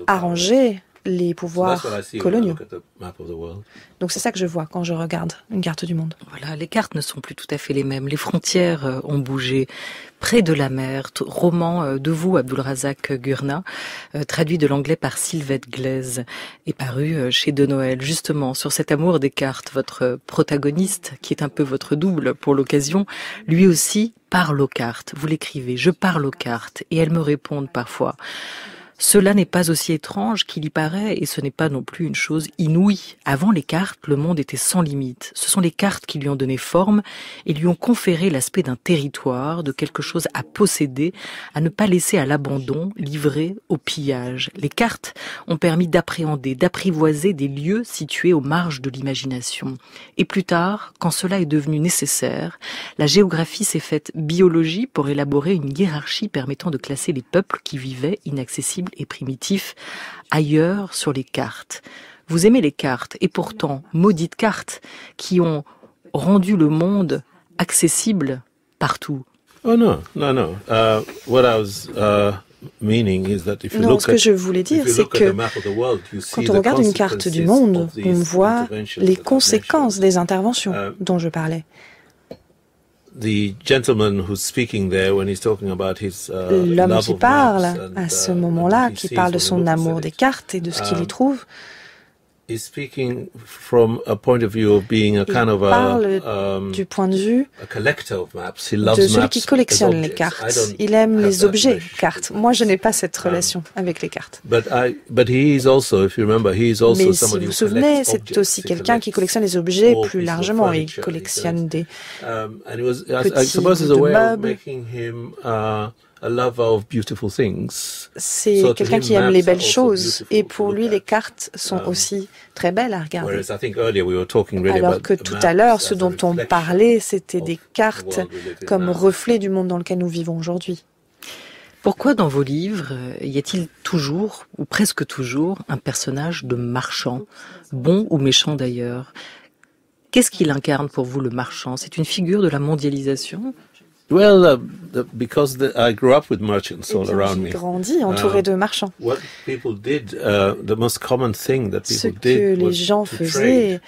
arranger les pouvoirs coloniaux. Donc c'est ça que je vois quand je regarde une carte du monde. Voilà, les cartes ne sont plus tout à fait les mêmes. Les frontières ont bougé. Près de la mer, roman de vous, Abdulrazak Gurna, traduit de l'anglais par Sylvette Glaise, et paru chez De Noël. Justement, sur cet amour des cartes, votre protagoniste, qui est un peu votre double pour l'occasion, lui aussi parle aux cartes. Vous l'écrivez, je parle aux cartes, et elles me répondent parfois. Cela n'est pas aussi étrange qu'il y paraît et ce n'est pas non plus une chose inouïe. Avant les cartes, le monde était sans limite. Ce sont les cartes qui lui ont donné forme et lui ont conféré l'aspect d'un territoire, de quelque chose à posséder, à ne pas laisser à l'abandon, livré au pillage. Les cartes ont permis d'appréhender, d'apprivoiser des lieux situés aux marges de l'imagination. Et plus tard, quand cela est devenu nécessaire, la géographie s'est faite biologie pour élaborer une hiérarchie permettant de classer les peuples qui vivaient inaccessibles et primitifs ailleurs sur les cartes. Vous aimez les cartes, et pourtant, maudites cartes, qui ont rendu le monde accessible partout. Oh non. What I was meaning is that if you look ce que je voulais dire, c'est que quand on regarde une carte du monde, on voit les conséquences des interventions dont je parlais. L'homme qui parle à ce moment-là, qui parle de son amour des cartes et de ce qu'il y trouve, il parle du point de vue de celui qui collectionne les cartes. Il aime les objets cartes. Moi, je n'ai pas cette relation avec les cartes. Mais si vous vous souvenez, c'est aussi quelqu'un qui collectionne les objets plus largement. Il collectionne des petits bouts de meubles. C'est quelqu'un qui aime les belles choses et pour lui les cartes sont aussi très belles à regarder. Alors que tout à l'heure, ce dont on parlait, c'était des cartes comme reflet du monde dans lequel nous vivons aujourd'hui. Pourquoi dans vos livres y a-t-il toujours, ou presque toujours, un personnage de marchand, bon ou méchant d'ailleurs? Qu'est-ce qu'il incarne pour vous, le marchand? C'est une figure de la mondialisation? Well, because I grew up with merchants all around me. J'ai grandi entouré de marchands. What people did, the most common thing that people did, ce que les gens faisaient,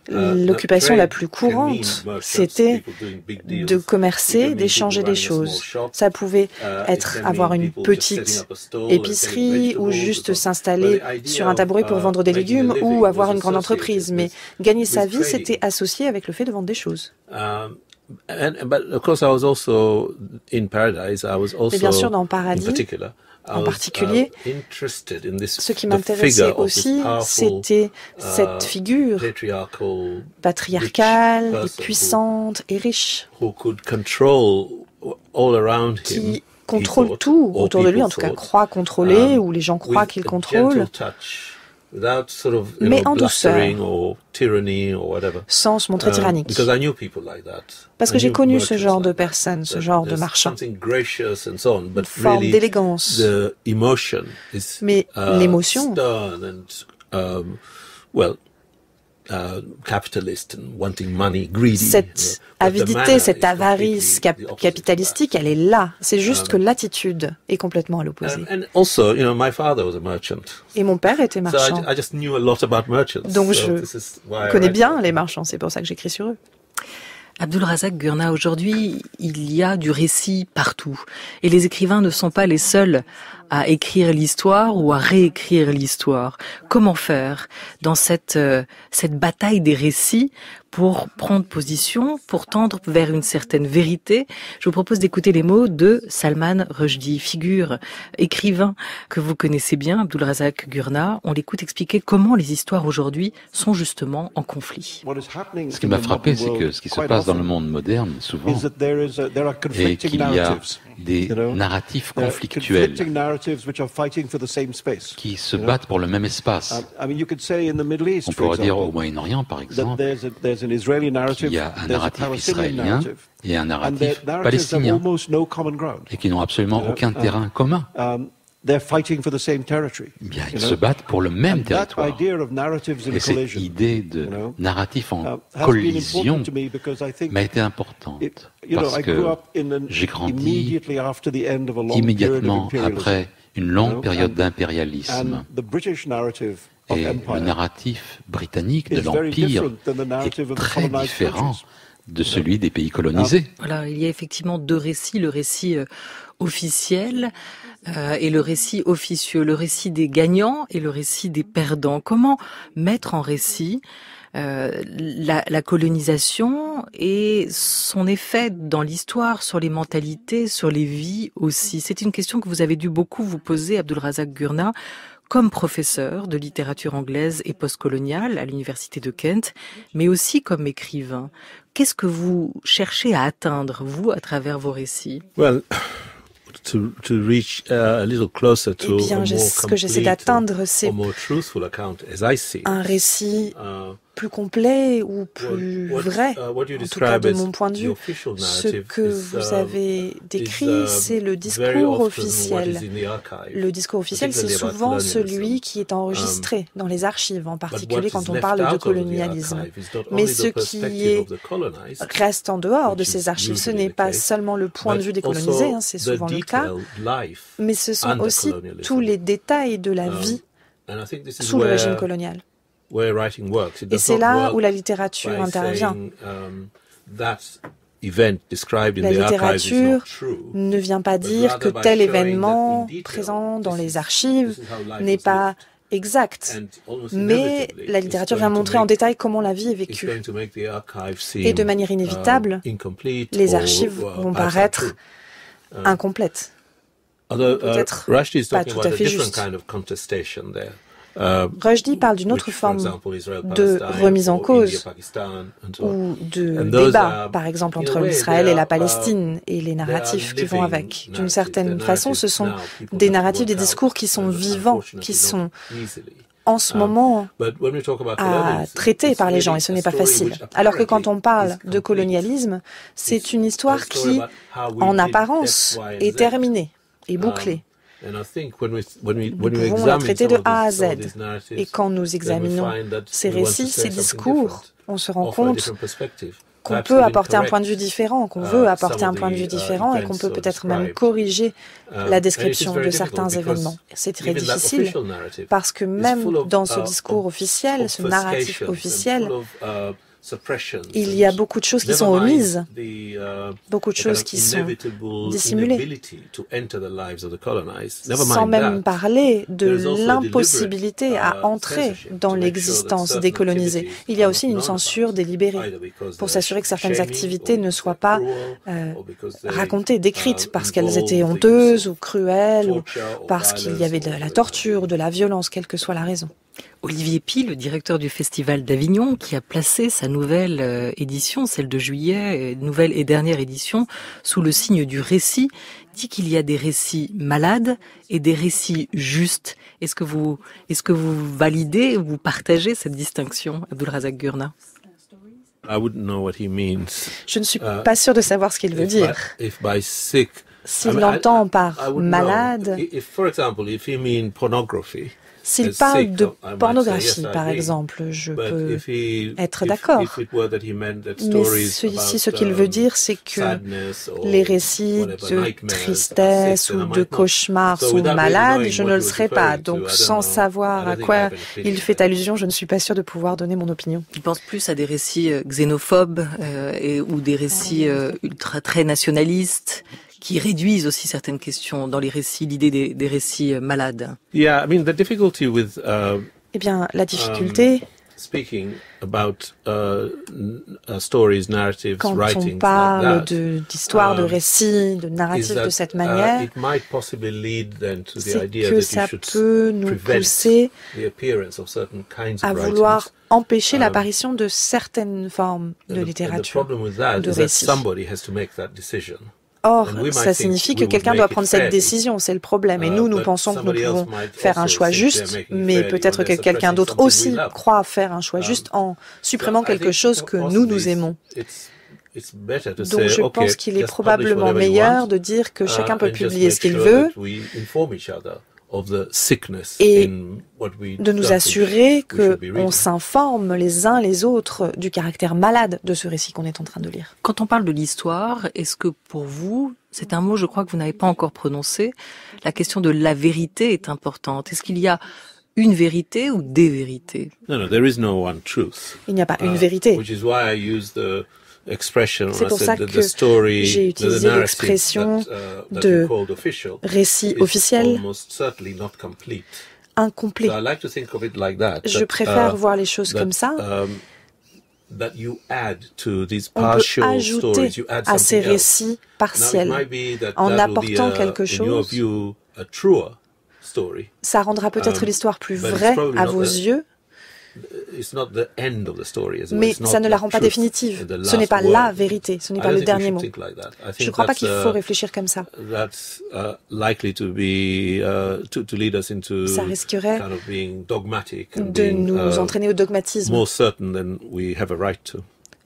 l'occupation la plus courante, c'était de commercer, d'échanger des choses. Ça pouvait être avoir une petite épicerie ou juste s'installer sur un tabouret pour vendre des légumes ou avoir une grande entreprise. Mais gagner sa vie, c'était associé avec le fait de vendre des choses. But of course, I was also in Paradise. I was also, mais bien sûr, dans Paradis, en particulier, ce qui m'intéressait aussi, c'était cette figure patriarcale, et puissante et riche, qui contrôle tout autour de lui, en tout cas croit contrôler, ou les gens croient qu'il contrôle, mais en douceur, sans se montrer tyrannique. Parce que j'ai connu ce genre de personnes, ce genre de marchands. Une forme d'élégance. Mais l'émotion, cette avidité, cette avarice capitalistique, elle est là. C'est juste que l'attitude est complètement à l'opposé. Et mon père était marchand. Donc je connais bien les marchands, c'est pour ça que j'écris sur eux. Abdulrazak Gurnah, aujourd'hui, il y a du récit partout. Et les écrivains ne sont pas les seuls à écrire l'histoire ou à réécrire l'histoire. Comment faire dans cette bataille des récits pour prendre position, pour tendre vers une certaine vérité? Je vous propose d'écouter les mots de Salman Rushdie, figure, écrivain que vous connaissez bien, Abdulrazak Gurnah. On l'écoute expliquer comment les histoires aujourd'hui sont justement en conflit. Ce qui m'a frappé, c'est que ce qui se passe dans le monde moderne, souvent, est qu'il y a des narratifs conflictuels qui se battent pour le même espace. On pourrait dire au Moyen-Orient, par exemple, qu'il y a un narratif israélien et un narratif palestinien, et qui n'ont absolument aucun terrain commun. Bien, ils se battent pour le même territoire. Et cette idée de narratif en collision m'a été importante, parce que j'ai grandi immédiatement après une longue période d'impérialisme. Et le narratif britannique de l'Empire est très différent de celui des pays colonisés. Voilà, il y a effectivement deux récits, le récit officiel et le récit officieux, le récit des gagnants et le récit des perdants. Comment mettre en récit la colonisation et son effet dans l'histoire sur les mentalités, sur les vies aussi. C'est une question que vous avez dû beaucoup vous poser, Abdulrazak Gurnah, comme professeur de littérature anglaise et postcoloniale à l'université de Kent, mais aussi comme écrivain. Qu'est-ce que vous cherchez à atteindre, vous, à travers vos récits? To reach a little closer to ce que j'essaie d'atteindre, c'est un récit plus complet ou plus vrai, en tout cas de mon point de vue. Ce que vous avez décrit, c'est le discours officiel. Le discours officiel, c'est souvent celui qui est enregistré dans les archives, en particulier quand on parle de colonialisme. Mais ce qui reste en dehors de ces archives, ce n'est pas seulement le point de vue des colonisés, c'est souvent le cas, mais ce sont aussi tous les détails de la vie sous le régime colonial. Et c'est là où la littérature intervient. La littérature ne vient pas dire que tel événement présent dans les archives n'est pas exact, mais la littérature vient montrer en détail comment la vie est vécue. Et de manière inévitable, les archives vont paraître incomplètes. Peut-être pas tout à fait juste. Rushdie parle d'une autre forme de remise en cause ou de débat, par exemple, entre Israël et la Palestine et les narratifs qui vont avec. D'une certaine façon, ce sont des narratifs, des discours qui sont vivants, qui sont en ce moment à traiter par les gens, et ce n'est pas facile. Alors que quand on parle de colonialisme, c'est une histoire qui, en apparence, est terminée et bouclée. Nous pouvons la traiter de A à Z. Et quand nous examinons ces récits, ces discours, on se rend compte qu'on peut apporter un point de vue différent, qu'on veut apporter un point de vue différent et qu'on peut peut-être même corriger la description de certains événements. C'est très difficile parce que même dans ce discours officiel, ce narratif officiel, il y a beaucoup de choses qui sont omises, beaucoup de choses qui sont dissimulées, sans même parler de l'impossibilité à entrer dans l'existence des colonisés. Il y a aussi une censure délibérée pour s'assurer que certaines activités ne soient pas racontées, décrites, parce qu'elles étaient honteuses ou cruelles, ou parce qu'il y avait de la torture, de la violence, quelle que soit la raison. Olivier Py, le directeur du Festival d'Avignon, qui a placé sa nouvelle édition, celle de juillet, nouvelle et dernière édition, sous le signe du récit, dit qu'il y a des récits malades et des récits justes. Est-ce que vous validez, vous partagez cette distinction, Abdulrazak Gurnah? Je ne suis pas sûr de savoir ce qu'il veut dire. S'il l'entend par malade, s'il parle de pornographie, par exemple, je peux être d'accord. Mais ce qu'il veut dire, c'est que les récits de tristesse ou de cauchemar sont malades, je ne le serai pas. Donc, sans savoir à quoi il fait allusion, je ne suis pas sûre de pouvoir donner mon opinion. Il pense plus à des récits xénophobes ou des récits très nationalistes, qui réduisent aussi certaines questions dans les récits, l'idée des récits malades. Eh bien, la difficulté, quand on parle d'histoire, de récits, de narratifs de cette manière, c'est que ça peut nous pousser à vouloir empêcher l'apparition de certaines formes de littérature, de récits. Or, ça signifie que quelqu'un doit prendre cette décision, c'est le problème. Et nous pensons que nous pouvons faire un choix juste, mais peut-être que quelqu'un d'autre aussi croit faire un choix juste en supprimant quelque chose que nous aimons. Donc je pense qu'il est probablement meilleur de dire que chacun peut publier ce qu'il veut et de nous assurer qu'on s'informe les uns les autres du caractère malade de ce récit qu'on est en train de lire. Quand on parle de l'histoire, est-ce que pour vous, c'est un mot, je crois, que vous n'avez pas encore prononcé, la question de la vérité est importante. Est-ce qu'il y a une vérité ou des vérités? Il n'y a pas une vérité. C'est pour ça que j'ai utilisé l'expression de récit officiel incomplet. Je préfère voir les choses comme ça. peut ajouter à ces récits partiels en apportant quelque chose. Ça rendra peut-être l'histoire plus vraie à vos yeux, mais ça ne la rend pas définitive. Ce n'est pas la vérité, ce n'est pas le dernier mot. Je ne crois pas qu'il faut réfléchir comme ça. Ça risquerait de nous entraîner au dogmatisme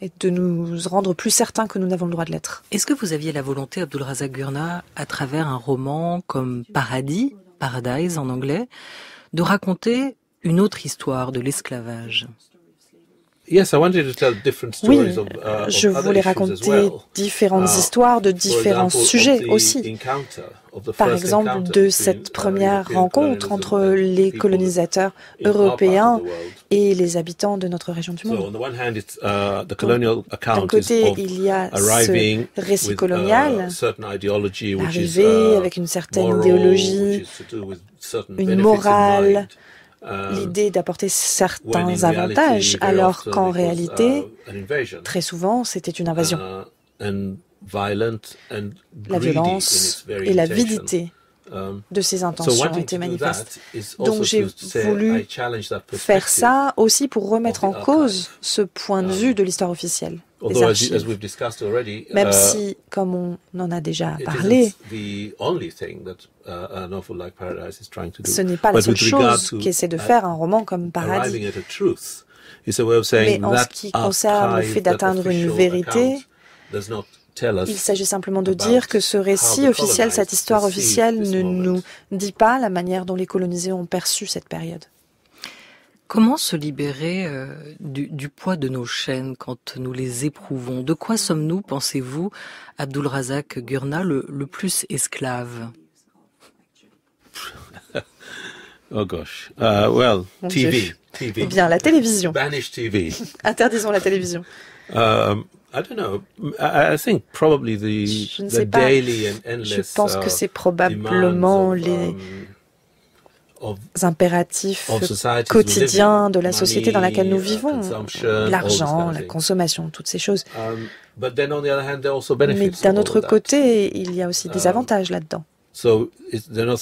et de nous rendre plus certains que nous n'avons le droit de l'être. Est-ce que vous aviez la volonté, Abdulrazak Gurnah, à travers un roman comme Paradise en anglais, de raconter une autre histoire de l'esclavage? Oui, je voulais raconter différentes histoires de différents sujets aussi. Par exemple, de cette première rencontre entre les colonisateurs européens et les habitants de notre région du monde. D'un côté, il y a ce récit colonial, arrivé avec une certaine idéologie, une morale, l'idée d'apporter certains avantages, alors qu'en réalité, très souvent, c'était une invasion. La violence et l'avidité de ces intentions étaient manifestes. Donc j'ai voulu faire ça aussi pour remettre en cause ce point de vue de l'histoire officielle des archives. Même si, comme on en a déjà parlé, ce n'est pas la seule chose qu'essaie de faire un roman comme Paradis. Mais en ce qui concerne le fait d'atteindre une vérité, il s'agit simplement de dire que ce récit officiel, cette histoire officielle ne nous dit pas la manière dont les colonisés ont perçu cette période. Comment se libérer du poids de nos chaînes quand nous les éprouvons? De quoi sommes-nous, pensez-vous, Abdulrazak Gurnah, le plus esclave? Oh gosh. Well, TV. Eh bien, la télévision. Banish TV. Interdisons la télévision. I don't know. I think probably the daily and endless. Je pense que c'est probablement les impératifs quotidiens de la société dans laquelle nous vivons, l'argent, la consommation, toutes ces choses. Mais d'un autre côté, il y a aussi des avantages là-dedans. Donc ce ne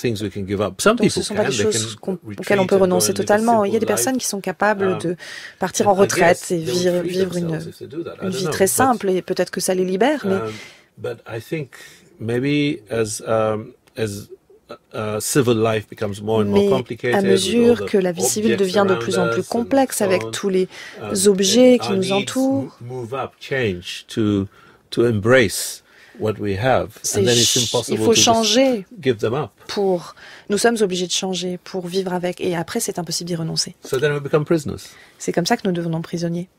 sont pas des choses auxquelles on peut renoncer totalement. Il y a des personnes qui sont capables de partir en retraite et vivre une vie très simple, et peut-être que ça les libère, mais à mesure que la vie civile devient de plus en plus complexe avec tous les objets qui nous entourent, il faut changer nous sommes obligés de changer pour vivre avec, et après c'est impossible d'y renoncer. C'est comme ça que nous devenons prisonniers.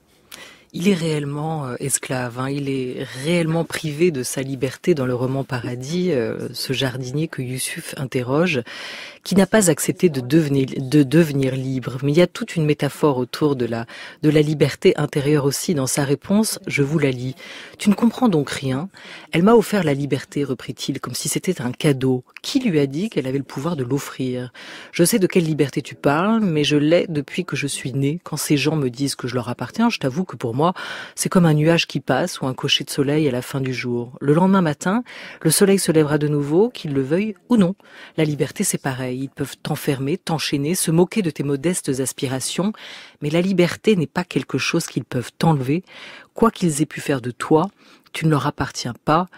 Il est réellement esclave, il est réellement privé de sa liberté dans le roman Paradis, ce jardinier que Youssouf interroge, qui n'a pas accepté de devenir libre. Mais il y a toute une métaphore autour de la liberté intérieure aussi. Dans sa réponse, je vous la lis. « Tu ne comprends donc rien. Elle m'a offert la liberté, reprit-il, comme si c'était un cadeau. Qui lui a dit qu'elle avait le pouvoir de l'offrir? Je sais de quelle liberté tu parles, mais je l'ai depuis que je suis né. Quand ces gens me disent que je leur appartiens, je t'avoue que pour moi, c'est comme un nuage qui passe ou un cocher de soleil à la fin du jour. Le lendemain matin, le soleil se lèvera de nouveau, qu'il le veuille ou non. La liberté, c'est pareil. Ils peuvent t'enfermer, t'enchaîner, se moquer de tes modestes aspirations, mais la liberté n'est pas quelque chose qu'ils peuvent t'enlever. Quoi qu'ils aient pu faire de toi, tu ne leur appartiens pas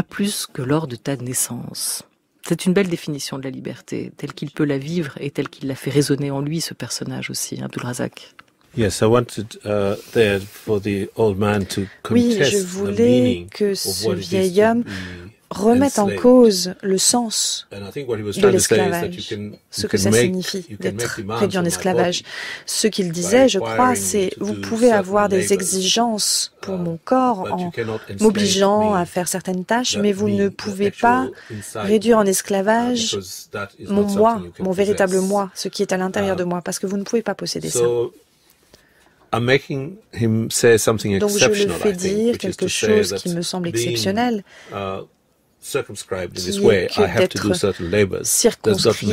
plus que lors de ta naissance. » C'est une belle définition de la liberté, telle qu'il peut la vivre et telle qu'il l'a fait résonner en lui, ce personnage aussi, Abdulrazak. Yes, I wanted there for the old man to contest. Oui, je voulais que ce vieil homme remette en cause le sens de l'esclavage, ce que ça signifie d'être réduit en esclavage. Ce qu'il disait, je crois, c'est « vous pouvez avoir des exigences pour mon corps en m'obligeant à faire certaines tâches, mais vous ne pouvez pas réduire en esclavage mon moi, mon véritable moi, ce qui est à l'intérieur de moi, parce que vous ne pouvez pas posséder ça. » Donc je le fais dire quelque chose qui me semble exceptionnel. circonscrit,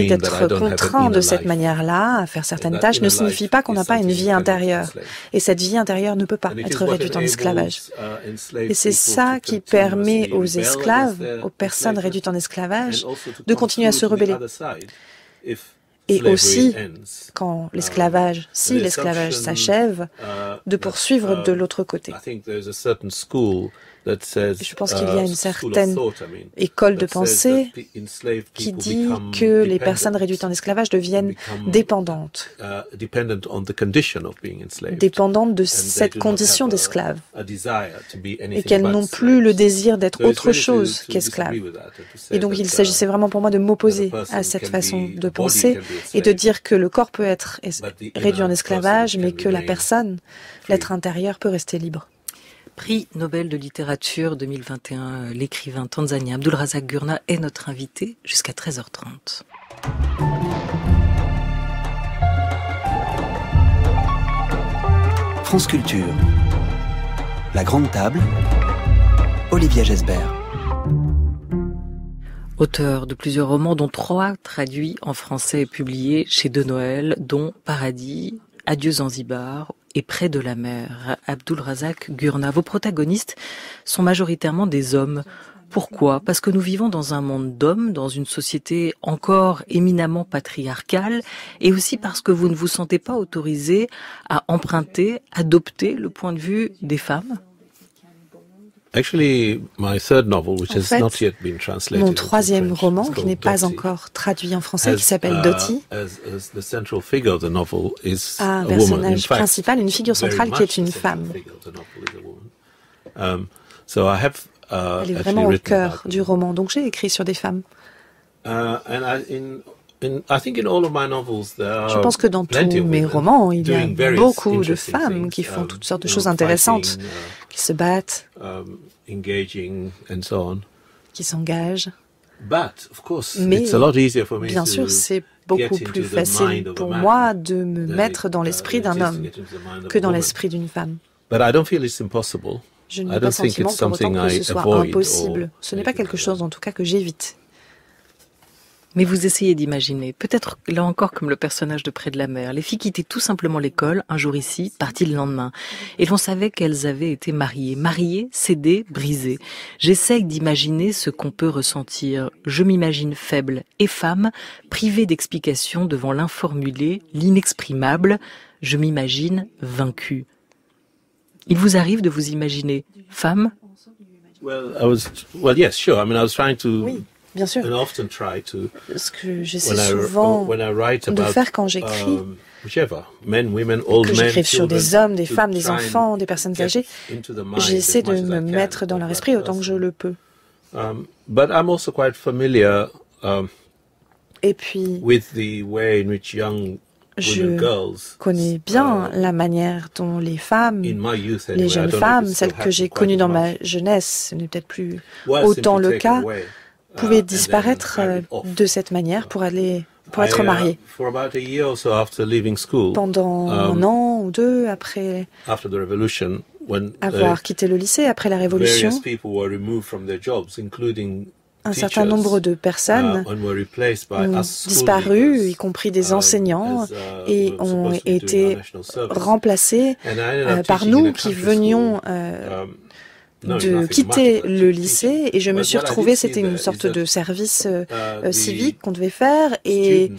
d'être contraint de cette manière-là à faire certaines tâches ne signifie pas qu'on n'a pas une vie intérieure. Et cette vie intérieure ne peut pas être réduite en esclavage. Et c'est ça qui permet aux esclaves, aux personnes réduites en esclavage, de continuer à se rebeller. Et aussi, quand l'esclavage, si l'esclavage s'achève, de poursuivre de l'autre côté. Je pense qu'il y a une certaine école de pensée qui dit que les personnes réduites en esclavage deviennent dépendantes de cette condition d'esclave, et qu'elles n'ont plus le désir d'être autre chose qu'esclaves. Et donc il s'agissait vraiment pour moi de m'opposer à cette façon de penser et de dire que le corps peut être réduit en esclavage, mais que la personne, l'être intérieur, peut rester libre. Prix Nobel de littérature 2021, l'écrivain tanzanien Abdulrazak Gurnah est notre invité jusqu'à 13h30. France Culture, la grande table, Olivier Gesbert. Auteur de plusieurs romans, dont 3 traduits en français et publiés chez De Noël, dont Paradis, Adieu Zanzibar et Près de la mer. Abdulrazak Gurnah, vos protagonistes sont majoritairement des hommes. Pourquoi ? Parce que nous vivons dans un monde d'hommes, dans une société encore éminemment patriarcale, et aussi parce que vous ne vous sentez pas autorisé à emprunter, adopter le point de vue des femmes ? My third novel, which has not yet been translated, mon troisième roman, qui n'est pas encore traduit en français, qui s'appelle Doti, a un personnage principal, une figure centrale qui est une femme. Elle est vraiment au cœur du roman, donc j'ai écrit sur des femmes. Je pense que dans tous mes romans, il y a beaucoup de femmes qui font toutes sortes de choses intéressantes, qui se battent, qui s'engagent. Mais bien sûr, c'est beaucoup plus facile pour moi de me mettre dans l'esprit d'un homme que dans l'esprit d'une femme. Je n'ai pas le sentiment pour autant que ce soit impossible. Ce n'est pas quelque chose, en tout cas, que j'évite. Mais vous essayez d'imaginer, peut-être là encore comme le personnage de Près de la mer, les filles quittaient tout simplement l'école, un jour ici, parties le lendemain. Et l'on savait qu'elles avaient été mariées, cédées, brisées. J'essaye d'imaginer ce qu'on peut ressentir. Je m'imagine faible et femme, privée d'explications devant l'informulé, l'inexprimable. Je m'imagine vaincue. Il vous arrive de vous imaginer femme ? Oui. Bien sûr. Ce que j'essaie souvent de faire quand j'écris, que j'écrive sur des hommes, des femmes, des enfants, des personnes âgées, j'essaie de me mettre dans leur esprit autant que je le peux. Et puis, je connais bien la manière dont les femmes, les jeunes femmes, celles que j'ai connues dans ma jeunesse, ce n'est peut-être plus autant le cas, pouvaient disparaître de cette manière pour être mariées. Pendant un an ou deux après avoir quitté le lycée, après la Révolution, un certain nombre de personnes ont disparu, y compris des enseignants, et ont été remplacés par nous qui venions de quitter le lycée, et je me suis retrouvée, c'était une sorte de service civique qu'on devait faire, et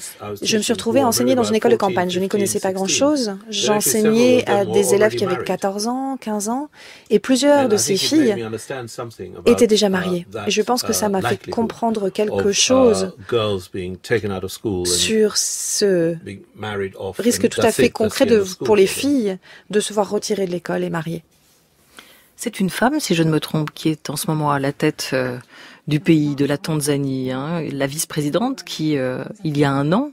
je me suis retrouvée à enseigner dans une école de campagne. Je n'y connaissais pas grand-chose. J'enseignais à des élèves qui avaient 14 ans, 15 ans, et plusieurs de ces filles étaient déjà mariées. Et je pense que ça m'a fait comprendre quelque chose sur ce risque tout à fait concret pour les filles de se voir retirer de l'école et mariées. C'est une femme, si je ne me trompe, qui est en ce moment à la tête du pays, de la Tanzanie, la vice-présidente qui, il y a un an,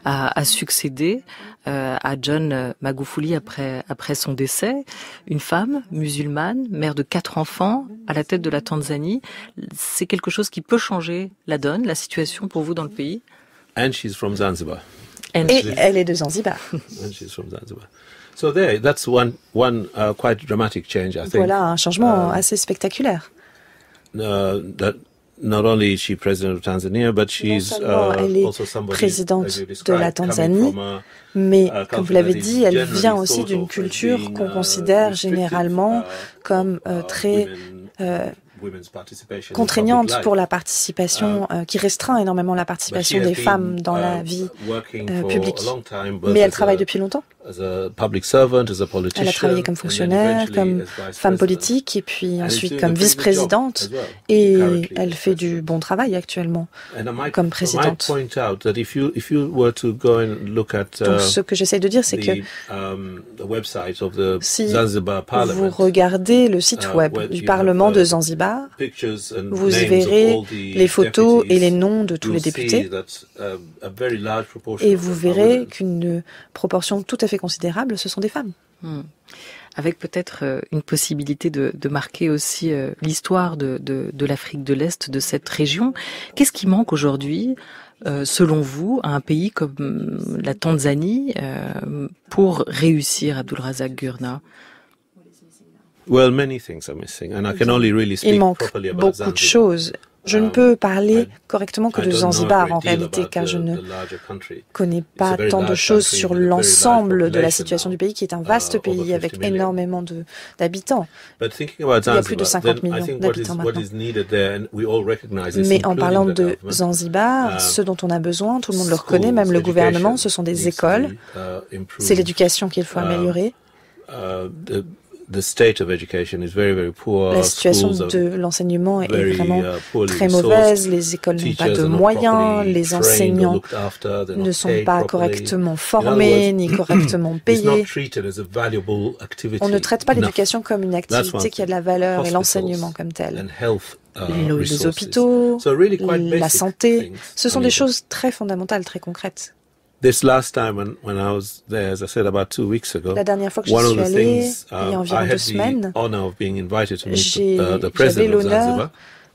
a succédé à John Magufuli après son décès. Une femme musulmane, mère de 4 enfants, à la tête de la Tanzanie. C'est quelque chose qui peut changer la donne, la situation pour vous dans le pays. And she's from Zanzibar. Et elle est de Zanzibar. And she's from Zanzibar. So that's one quite dramatic change, I think. Voilà un changement assez spectaculaire. That not only is she president of Tanzania, but she's elle est présidente de la Tanzanie, mais comme vous l'avez dit, elle vient aussi d'une culture qu'on considère généralement comme très contraignante pour la participation, qui restreint énormément la participation des femmes dans la vie publique. Mais elle travaille depuis longtemps. Elle a travaillé comme fonctionnaire, comme femme politique, et puis ensuite comme vice-présidente, et elle fait du bon travail actuellement comme présidente. Donc ce que j'essaie de dire, c'est que si vous regardez le site web du Parlement de Zanzibar, vous y verrez les photos et les noms de tous les députés, et vous verrez qu'une proportion tout à fait considérable, ce sont des femmes. Avec peut-être une possibilité de marquer aussi l'histoire de l'Afrique de l'Est, de cette région. Qu'est-ce qui manque aujourd'hui, selon vous, à un pays comme la Tanzanie pour réussir, Abdulrazak Gurnah? Il manque beaucoup de choses. Je ne peux parler correctement que de Zanzibar en réalité, car je ne connais pas tant de choses sur l'ensemble de la situation du pays, qui est un vaste pays avec énormément d'habitants. Il y a plus de 50 millions d'habitants maintenant. Mais en parlant de Zanzibar, ce dont on a besoin, tout le monde le reconnaît, même le gouvernement, ce sont des écoles. C'est l'éducation qu'il faut améliorer. La situation de l'enseignement est vraiment très mauvaise. Les écoles n'ont pas de moyens, les enseignants ne sont pas correctement formés ni correctement payés. On ne traite pas l'éducation comme une activité qui a de la valeur et l'enseignement comme tel. Les hôpitaux, la santé, ce sont des choses très fondamentales, très concrètes. La dernière fois que j'y suis allée, il y a environ 2 semaines, j'avais l'honneur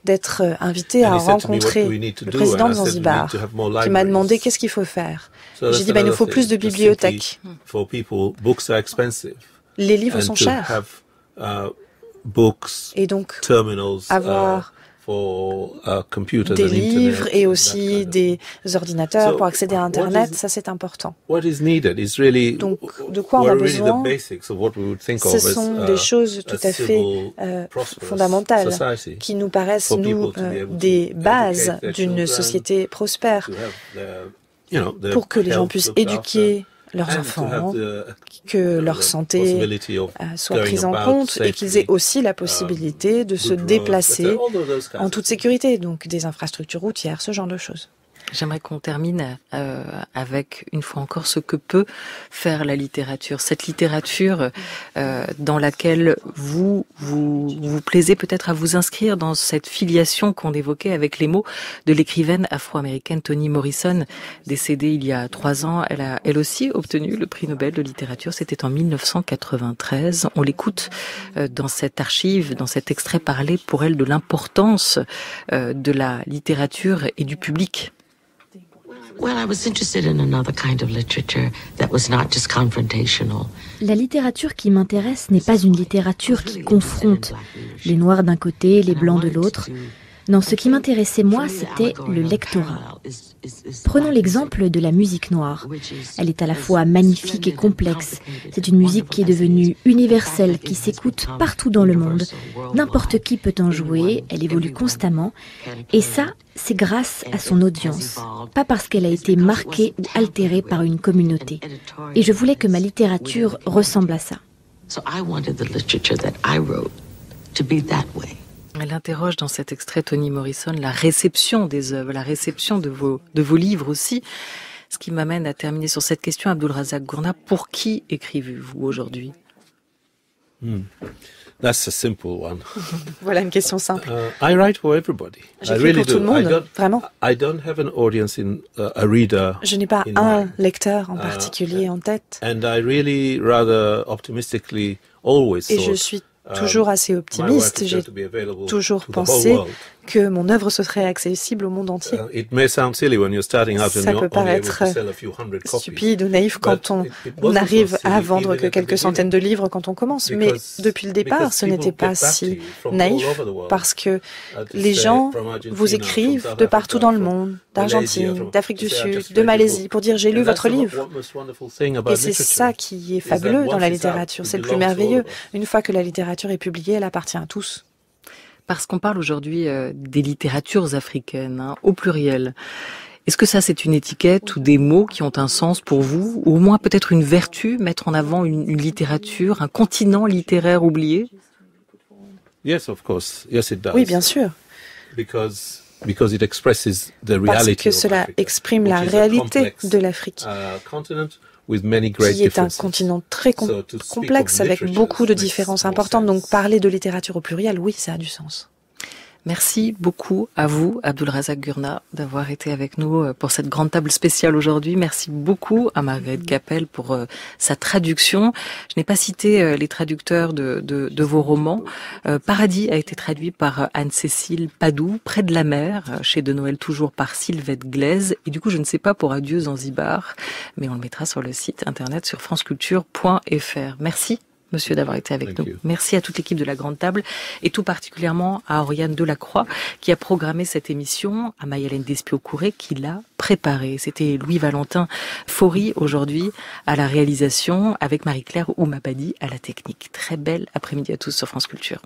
d'être invité à rencontrer le président de Zanzibar, qui m'a demandé qu'est-ce qu'il faut faire. J'ai dit, il nous faut plus de bibliothèques. Les livres sont chers. Et donc, avoir des livres et aussi des ordinateurs pour accéder à Internet, ça c'est important. Donc, de quoi on a besoin? Ce sont des choses tout à fait fondamentales qui nous paraissent, nous, des bases d'une société prospère pour que les gens puissent éduquer leurs enfants, que leur santé soit prise en compte et qu'ils aient aussi la possibilité de se déplacer en toute sécurité, donc des infrastructures routières, ce genre de choses. J'aimerais qu'on termine avec, une fois encore, ce que peut faire la littérature. Cette littérature dans laquelle vous plaisez peut-être à vous inscrire dans cette filiation qu'on évoquait avec les mots de l'écrivaine afro-américaine Toni Morrison, décédée il y a 3 ans. Elle a, elle aussi, obtenu le prix Nobel de littérature. C'était en 1993. On l'écoute dans cette archive, dans cet extrait parlé pour elle de l'importance de la littérature et du public. La littérature qui m'intéresse n'est pas une littérature qui confronte les Noirs d'un côté, les Blancs de l'autre. Non, ce qui m'intéressait moi, c'était le lectorat. Prenons l'exemple de la musique noire. Elle est à la fois magnifique et complexe. C'est une musique qui est devenue universelle, qui s'écoute partout dans le monde. N'importe qui peut en jouer, elle évolue constamment. Et ça, c'est grâce à son audience, pas parce qu'elle a été marquée ou altérée par une communauté. Et je voulais que ma littérature ressemble à ça. Elle interroge dans cet extrait, Toni Morrison, la réception des œuvres, la réception de vos livres aussi. Ce qui m'amène à terminer sur cette question, Abdulrazak Gurnah, pour qui écrivez-vous aujourd'hui? That's a simple one. Voilà une question simple. I write for everybody. J'écris pour tout le monde, vraiment. I don't have an audience a reader. Je n'ai pas un lecteur en particulier en tête. And I really rather optimistically always Et je suis toujours assez optimiste. J'ai toujours pensé que mon œuvre serait accessible au monde entier. Ça peut paraître stupide ou naïf quand on n'arrive à vendre que quelques centaines de livres quand on commence, mais depuis le départ, ce n'était pas si naïf parce que les gens vous écrivent de partout dans le monde, d'Argentine, d'Afrique du Sud, de Malaisie, pour dire « j'ai lu votre livre ». Et c'est ça qui est fabuleux dans la littérature, c'est le plus merveilleux. Une fois que la littérature est publiée, elle appartient à tous. Parce qu'on parle aujourd'hui des littératures africaines, au pluriel. Est-ce que ça, c'est une étiquette ou des mots qui ont un sens pour vous? Ou au moins peut-être une vertu, mettre en avant une littérature, un continent littéraire oublié? Oui, bien sûr. Parce que cela exprime la réalité de l'Afrique, qui est un continent très complexe avec beaucoup de différences importantes. Donc parler de littérature au pluriel, oui, ça a du sens. Merci beaucoup à vous, Abdulrazak Gurnah, d'avoir été avec nous pour cette grande table spéciale aujourd'hui. Merci beaucoup à Marguerite Capelle pour sa traduction. Je n'ai pas cité les traducteurs de vos romans. Paradis a été traduit par Anne-Cécile Padoue, Près de la mer, chez De Noël toujours par Sylvette Glaise. Et du coup, je ne sais pas pour Adieu Zanzibar, mais on le mettra sur le site internet sur franceculture.fr. Merci. Monsieur, d'avoir été avec nous. Merci à toute l'équipe de la Grande Table et tout particulièrement à Oriane Delacroix qui a programmé cette émission, à Mayalène Despio-Couré qui l'a préparée. C'était Louis-Valentin Faury aujourd'hui à la réalisation avec Marie-Claire Oumabadi à la technique. Très belle après-midi à tous sur France Culture.